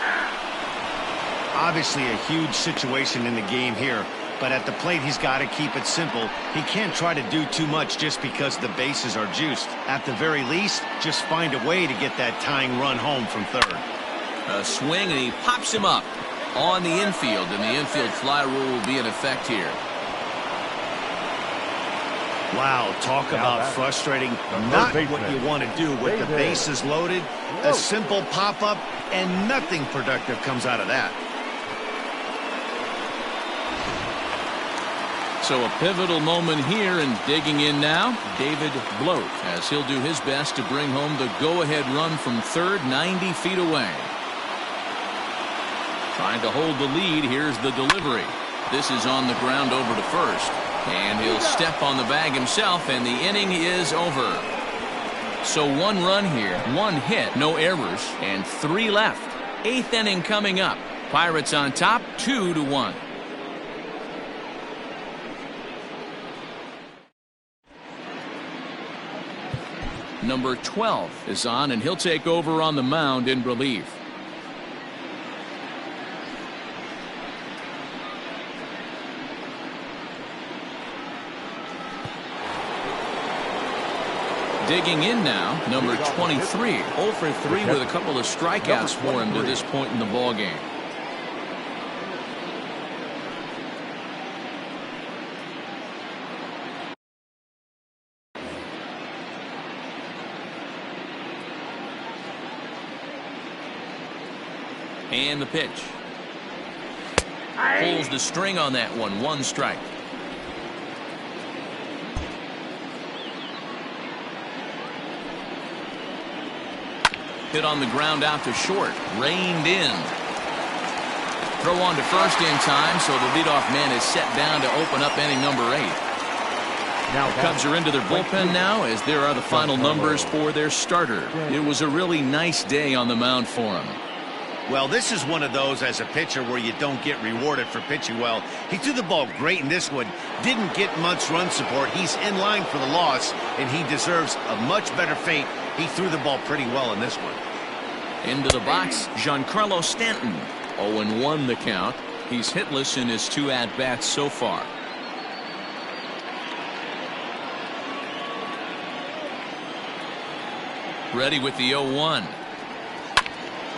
Obviously a huge situation in the game here, but at the plate he's got to keep it simple. He can't try to do too much just because the bases are juiced. At the very least, just find a way to get that tying run home from third. A swing, and he pops him up on the infield, and the infield fly rule will be in effect here. Wow, talk about frustrating. Not what you want to do with the bases loaded. A simple pop-up, and nothing productive comes out of that. So a pivotal moment here, and digging in now, David Bloat, as he'll do his best to bring home the go-ahead run from third, 90 feet away. Trying to hold the lead. Here's the delivery. This is on the ground over to first. And he'll step on the bag himself, and the inning is over. So 1 run here, 1 hit, no errors, and 3 left. 8th inning coming up. Pirates on top, 2-1. Number 12 is on, and he'll take over on the mound in relief. Digging in now, number 23. 0 for 3 with a couple of strikeouts for him to this point in the ball game. And the pitch. Pulls the string on that one. 1 strike. Hit on the ground out to short. Reined in. Throw on to first in time, so the leadoff man is set down to open up inning number 8. Now Cubs are into their bullpen now, as there are the final numbers for their starter. It was a really nice day on the mound for him. Well, this is one of those as a pitcher where you don't get rewarded for pitching well. He threw the ball great in this one. Didn't get much run support. He's in line for the loss, and he deserves a much better fate. He threw the ball pretty well in this one. Into the box, Giancarlo Stanton. 0-1 the count. He's hitless in his 2 at-bats so far. Ready with the 0-1.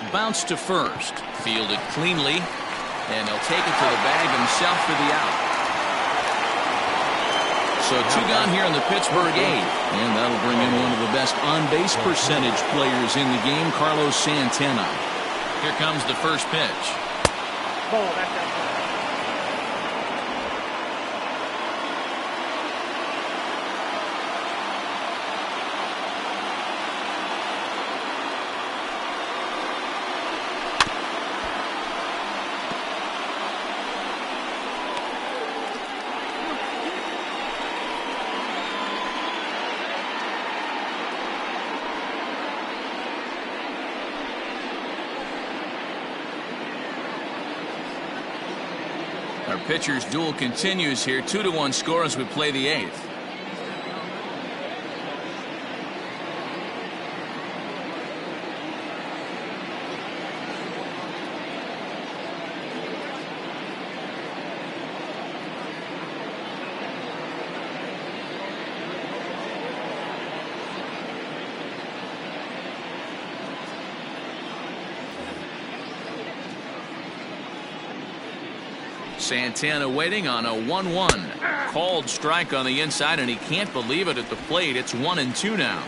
Bounced to first. Fielded cleanly. And he'll take it to the bag himself for the out. So two gone here in the Pittsburgh 8th. And that'll bring in one of the best on-base percentage players in the game, Carlos Santana. Here comes the first pitch. Ball, that's outside. Our pitcher's duel continues here. 2-1 score as we play the 8th. Santana waiting on a 1-1. Called strike on the inside, and he can't believe it at the plate. It's 1-2 now.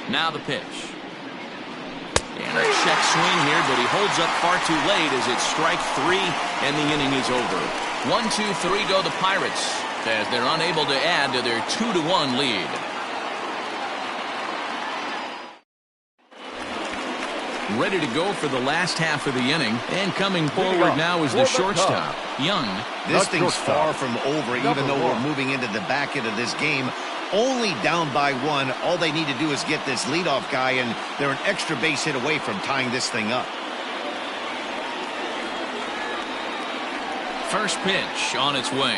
Now the pitch. And a check swing here, but he holds up far too late as it's strike 3, and the inning is over. 1-2-3 go the Pirates, as they're unable to add to their 2-1 lead. Ready to go for the last half of the inning, and coming forward now is the shortstop, Young. This thing's far from over, even though we're moving into the back end of this game. Only down by 1. All they need to do is get this leadoff guy, and they're an extra base hit away from tying this thing up. First pitch on its way.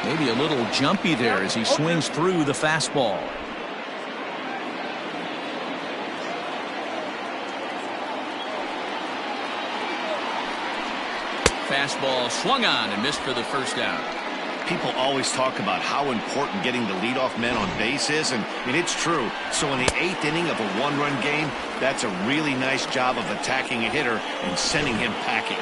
Maybe a little jumpy there as he swings through the fastball. Fastball swung on and missed for the first out. People always talk about how important getting the leadoff man on base is, and it's true. So in the 8th inning of a 1-run game, that's a really nice job of attacking a hitter and sending him packing.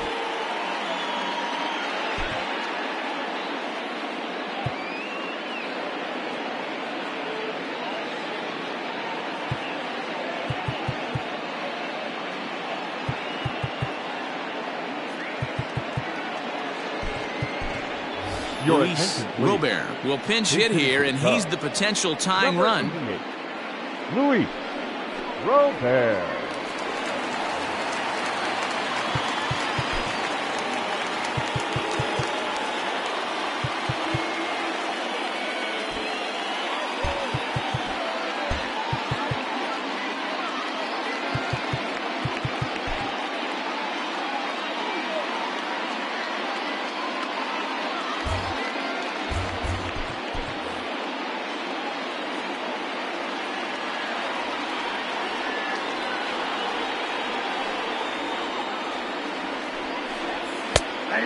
Luis Robert will pinch hit here, and he's the potential tying run. Luis Robert.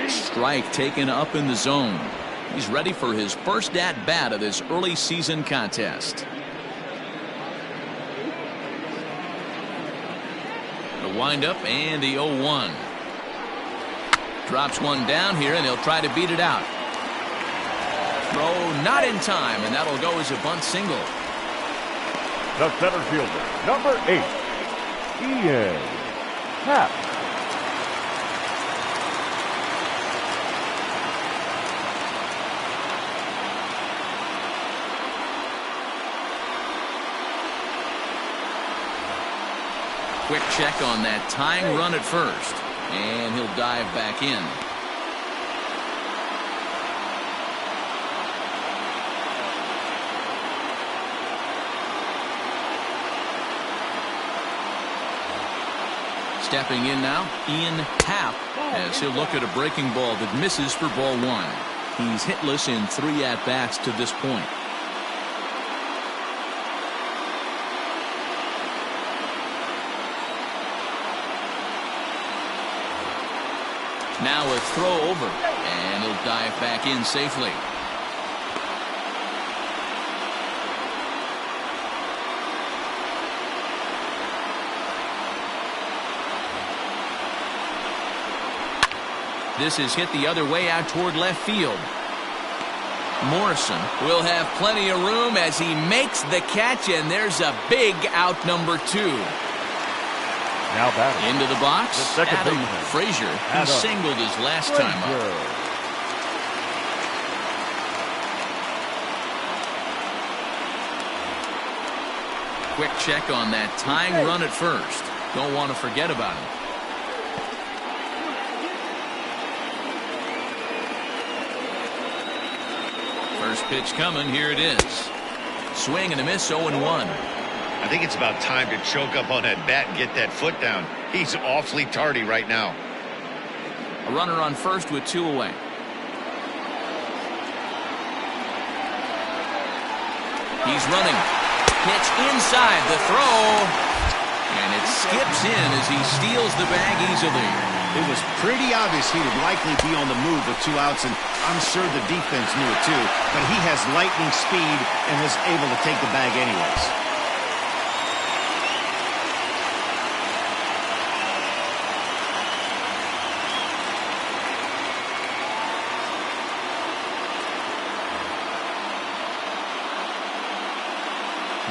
Strike taken up in the zone. He's ready for his first at-bat of this early season contest. The windup and the 0-1. Drops one down here, and he'll try to beat it out. Throw not in time, and that'll go as a bunt single. The center fielder, number 8, Ian Happ. Quick check on that tying run at first, and he'll dive back in. Stepping in now, Ian Happ, as he'll look at a breaking ball that misses for ball 1. He's hitless in 3 at-bats to this point. Now a throw over, and he'll dive back in safely. This is hit the other way out toward left field. Morrison will have plenty of room as he makes the catch, and there's a big out number 2. Now batting. Into the box, The second Adam baseman. Frazier, who singled his last time up. Quick check on that tying run at first. Don't want to forget about him. First pitch coming. Here it is. Swing and a miss, 0-1. I think it's about time to choke up on that bat and get that foot down. He's awfully tardy right now. A runner on first with 2 away. He's running. Pitch inside the throw. And it skips in as he steals the bag easily. It was pretty obvious he would likely be on the move with 2 outs, and I'm sure the defense knew it too. But he has lightning speed and was able to take the bag anyways.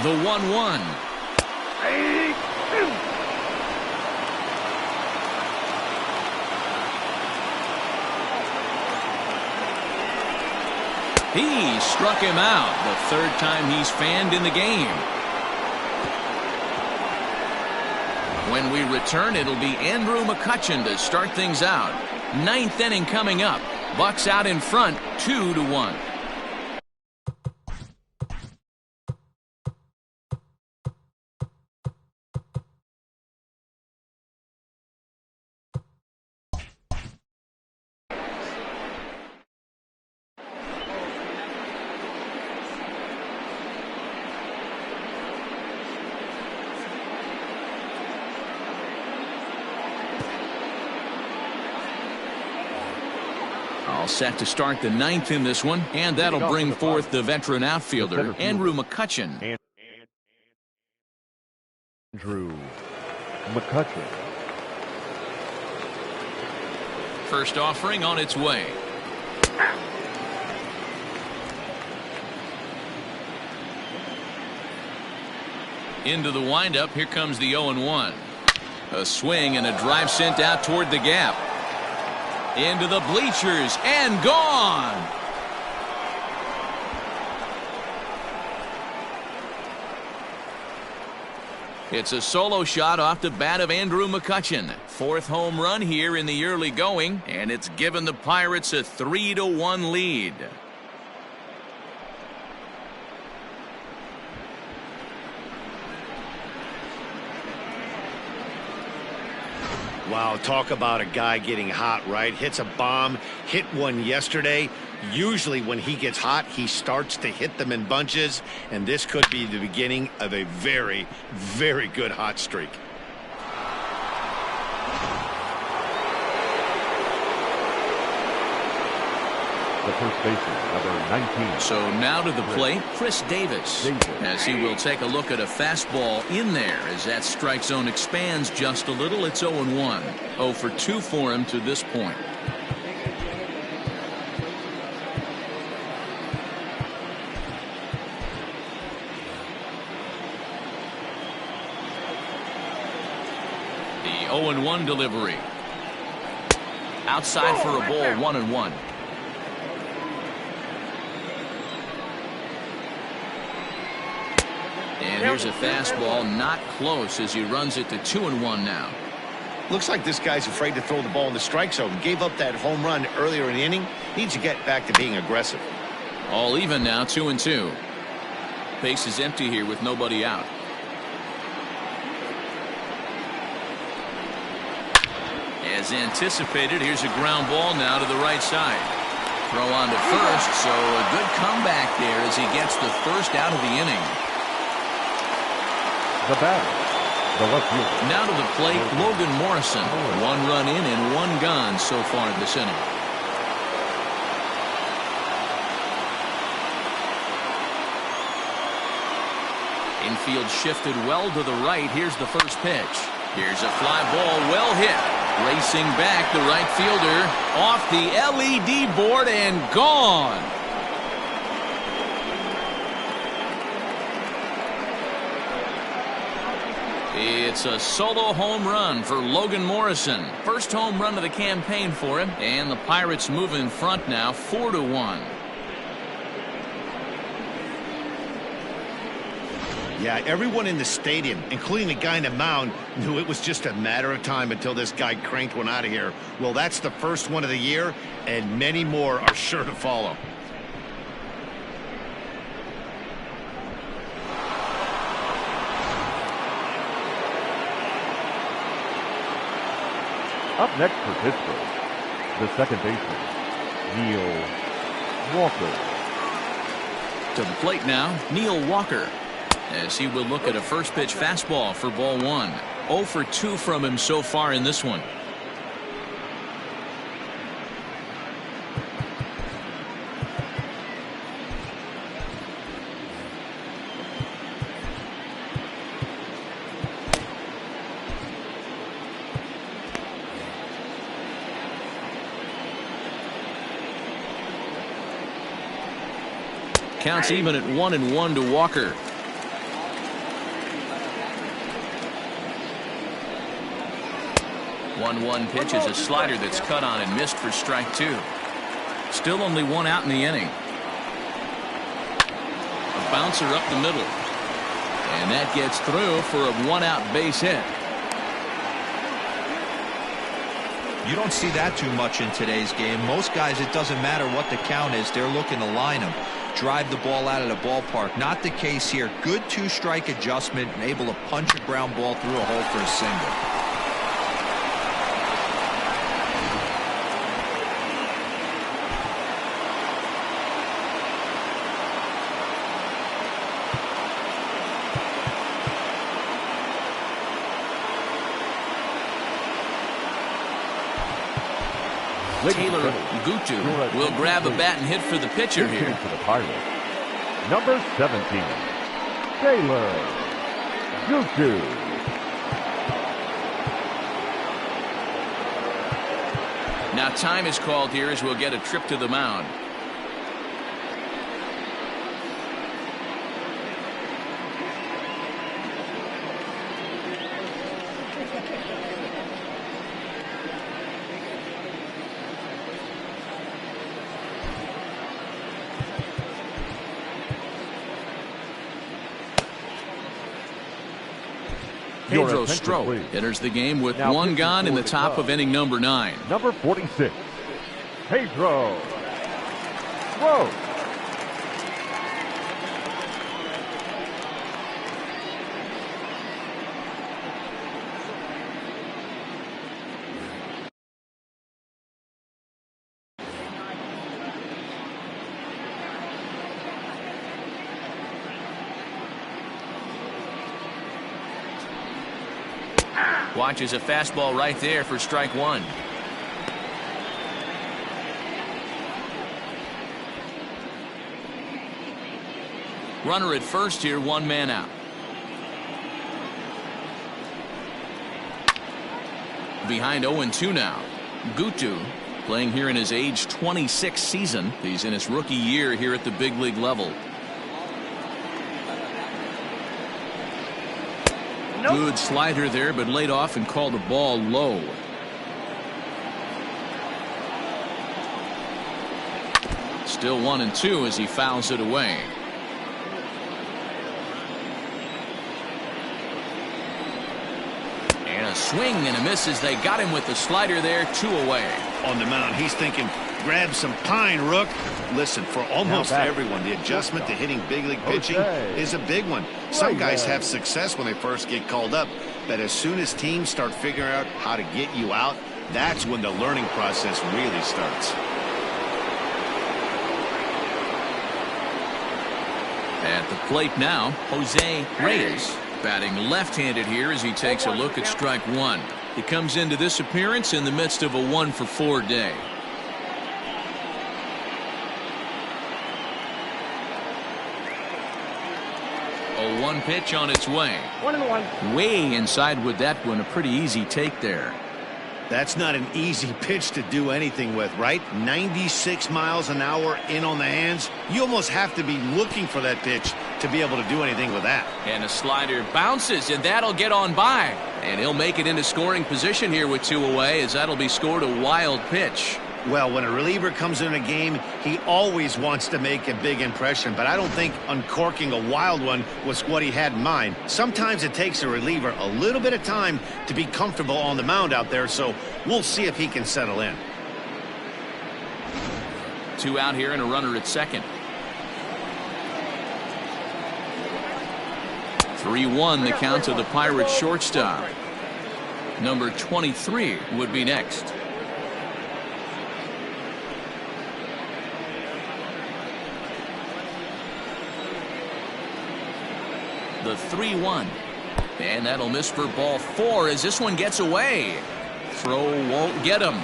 The 1-1. He struck him out, the 3rd time he's fanned in the game. When we return, it'll be Andrew McCutchen to start things out. 9th inning coming up. Bucks out in front, 2-1. All set to start the 9th in this one, and that'll bring forth the veteran outfielder, Andrew McCutchen. Andrew McCutchen. First offering on its way. Into the windup, here comes the 0-1. A swing and a drive sent out toward the gap. Into the bleachers and gone. It's a solo shot off the bat of Andrew McCutchen. 4th home run here in the early going, and it's given the Pirates a 3-1 lead. Wow, talk about a guy getting hot, right? Hits a bomb, hit one yesterday. Usually when he gets hot, he starts to hit them in bunches, and this could be the beginning of a very, very good hot streak. The first baseman, number 19. So now to the plate, Chris Davis, as he will take a look at a fastball in there as that strike zone expands just a little. It's 0-1. 0 for 2 for him to this point. The 0-1 delivery. Outside for a ball, 1-1. And here's a fastball, not close, as he runs it to 2-1 now. Looks like this guy's afraid to throw the ball in the strike zone. Gave up that home run earlier in the inning. Needs to get back to being aggressive. All even now, 2-2. Base is empty here with nobody out. As anticipated, here's a ground ball now to the right side. Throw on to first, so a good comeback there as he gets the first out of the inning. The batter, The left fielder. Now to the plate, Logan Morrison. 1 run in and 1 gone so far this inning. Infield shifted well to the right. Here's the first pitch. Here's a fly ball, well hit. Racing back, the right fielder off the LED board and gone. It's a solo home run for Logan Morrison. First home run of the campaign for him, and the Pirates move in front now 4-1. Yeah, everyone in the stadium, including the guy in the mound, knew it was just a matter of time until this guy cranked one out of here. Well, that's the first one of the year, and many more are sure to follow. Up next for Pittsburgh, the second baseman, Neil Walker. To the plate now, Neil Walker, as he will look at a first pitch fastball for ball 1. 0 for 2 from him so far in this one. Counts even at 1-1 to Walker. One pitch is a slider that's cut on and missed for strike 2. Still only 1 out in the inning. A bouncer up the middle, and that gets through for a 1-out base hit. You don't see that too much in today's game. Most guys, it doesn't matter what the count is, they're looking to line them, drive the ball out of the ballpark. Not the case here. Good 2-strike adjustment and able to punch a ground ball through a hole for a single. Taylor Gutu will grab a bat and hit for the pitcher here. For the Pirates, number 17, Taylor Gutu. Now time is called here as we'll get a trip to the mound. Pedro Strop enters the game with now 1 gone in the top of inning number 9. Number 46, Pedro Strop. Watches a fastball right there for strike 1. Runner at first here, 1 man out. Behind 0-2 now. Gutu playing here in his age 26 season. He's in his rookie year here at the big league level. Good slider there, but laid off and called the ball low. Still 1-2 as he fouls it away. And a swing and a miss as they got him with the slider there, 2 away. On the mound, he's thinking, grab some pine, Rook. Listen, for almost everyone, the adjustment to hitting big league pitching is a big one. Some guys have success when they first get called up, but as soon as teams start figuring out how to get you out, that's when the learning process really starts. At the plate now, Jose Reyes Batting left-handed here as he takes a look at strike one. He comes into this appearance in the midst of a 1-for-4 day. 0-1 pitch on its way. 1-1. Way inside with that one. A pretty easy take there. That's not an easy pitch to do anything with, right? 96 miles an hour in on the hands. You almost have to be looking for that pitch to be able to do anything with that. And a slider bounces, and that'll get on by. And he'll make it into scoring position here with 2 away, as that'll be scored a wild pitch. Well, when a reliever comes in a game, he always wants to make a big impression, but I don't think uncorking a wild one was what he had in mind. Sometimes it takes a reliever a little bit of time to be comfortable on the mound out there, so we'll see if he can settle in. 2 out here and a runner at second. 3-1 the count to the Pirates shortstop. Number 23 would be next. The 3-1. And that'll miss for ball 4 as this one gets away. Throw won't get him.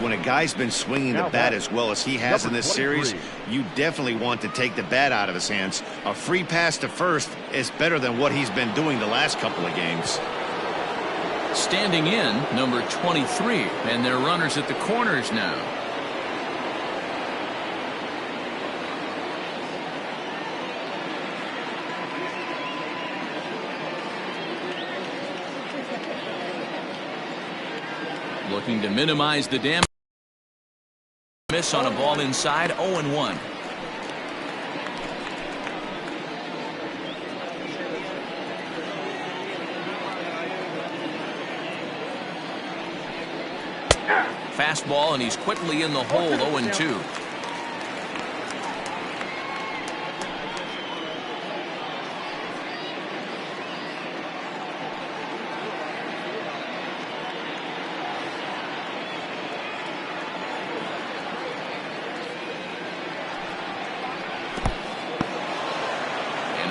When a guy's been swinging the bat as well as he has in this series, you definitely want to take the bat out of his hands. A free pass to first is better than what he's been doing the last couple of games. Standing in, number 23, and they're runners at the corners now. Looking to minimize the damage. Miss on a ball inside. 0-1. Fastball, and he's quickly in the hole. 0-2.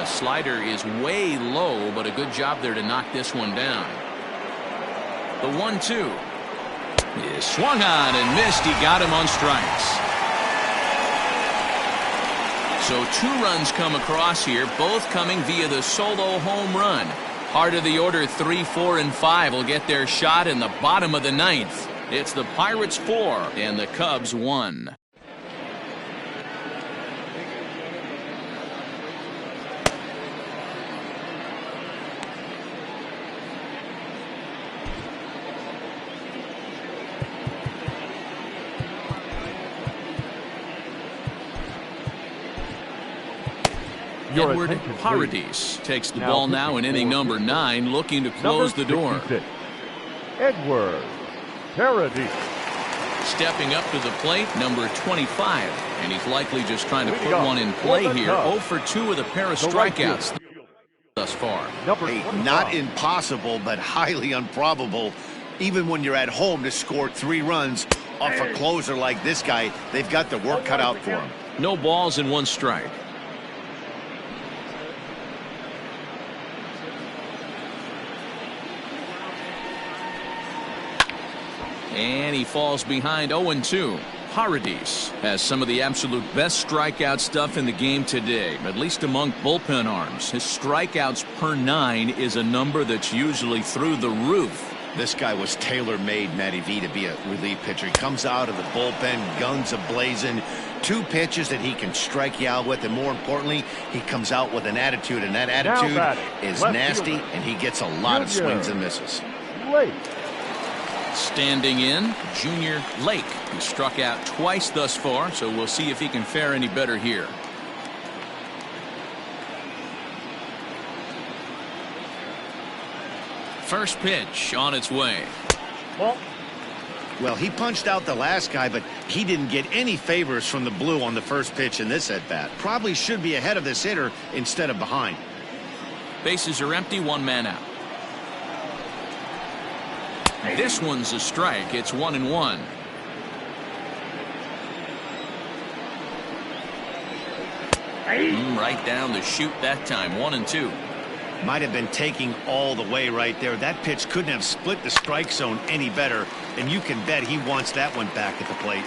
Slider is way low, but a good job there to knock this one down. The 1-2 is swung on and missed. He got him on strikes. So 2 runs come across here, both coming via the solo home run. Heart of the order 3, 4, and 5 will get their shot in the bottom of the 9th. It's the Pirates 4 and the Cubs 1. Edward Paradis takes the ball now in inning number 9, looking to close the door. Edward Paradis. Stepping up to the plate, number 25, and he's likely just trying to put one in play here. 0 for 2 with a pair of strikeouts thus far. Hey, not impossible, but highly improbable. Even when you're at home to score 3 runs off a closer like this guy, they've got the work cut out for him. No balls and 1 strike. And he falls behind. 0-2. Paradis has some of the absolute best strikeout stuff in the game today, at least among bullpen arms. His strikeouts per 9 is a number that's usually through the roof. This guy was tailor-made, Matty V, to be a relief pitcher. He comes out of the bullpen, guns a-blazing, 2 pitches that he can strike you out with, and more importantly, he comes out with an attitude, and that attitude is nasty, and he gets a lot of swings and misses. Standing in, Junior Lake. He struck out twice thus far, so we'll see if he can fare any better here. First pitch on its way. Well, he punched out the last guy, but he didn't get any favors from the blue on the first pitch in this at-bat. Probably should be ahead of this hitter instead of behind. Bases are empty, 1 man out. This one's a strike. It's 1-1. Right down the chute that time. 1-2. Might have been taking all the way right there. That pitch couldn't have split the strike zone any better, and you can bet he wants that one back at the plate.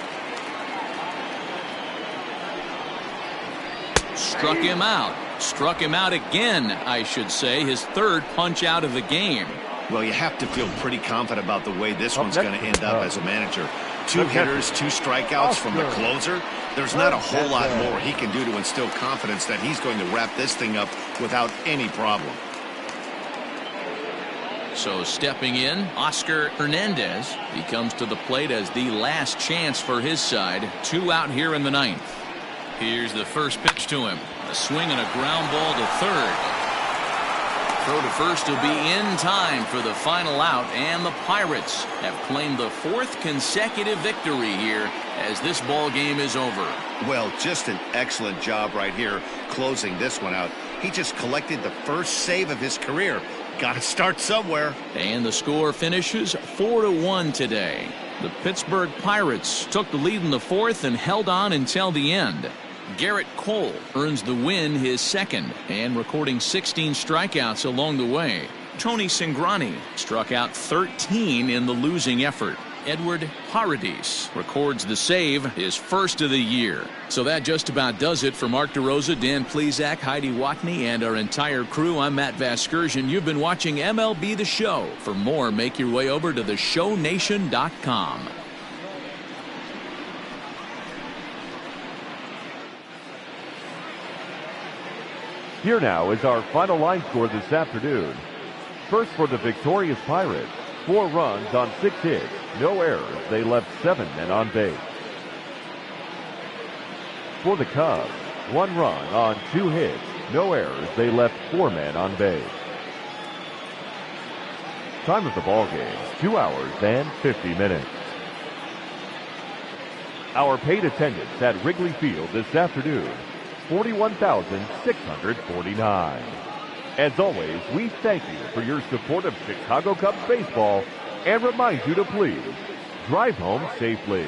Struck him out. Struck him out again, I should say. His third punch out of the game. Well, you have to feel pretty confident about the way this one's going to end up as a manager. 2 hitters, 2 strikeouts from the closer. There's not a whole lot more he can do to instill confidence that he's going to wrap this thing up without any problem. So stepping in, Oscar Hernandez. He comes to the plate as the last chance for his side. 2 out here in the 9th. Here's the first pitch to him. A swing and a ground ball to third. Throw to first will be in time for the final out, and the Pirates have claimed the 4th consecutive victory here as this ball game is over. Well, just an excellent job right here closing this one out. He just collected the first save of his career. Got to start somewhere. And the score finishes 4-1 today. The Pittsburgh Pirates took the lead in the 4th and held on until the end. Garrett Cole earns the win, his 2nd, and recording 16 strikeouts along the way. Tony Cingrani struck out 13 in the losing effort. Edward Paradis records the save, his 1st of the year. So that just about does it for Mark DeRosa, Dan Plesac, Heidi Watney, and our entire crew. I'm Matt Vasgersian. You've been watching MLB The Show. For more, make your way over to theshownation.com. Here now is our final line score this afternoon. First for the victorious Pirates, 4 runs on 6 hits, no errors. They left 7 men on base. For the Cubs, 1 run on 2 hits, no errors. They left 4 men on base. Time of the ball game, 2 hours and 50 minutes. Our paid attendance at Wrigley Field this afternoon, 41,649. As always, we thank you for your support of Chicago Cubs baseball and remind you to please drive home safely.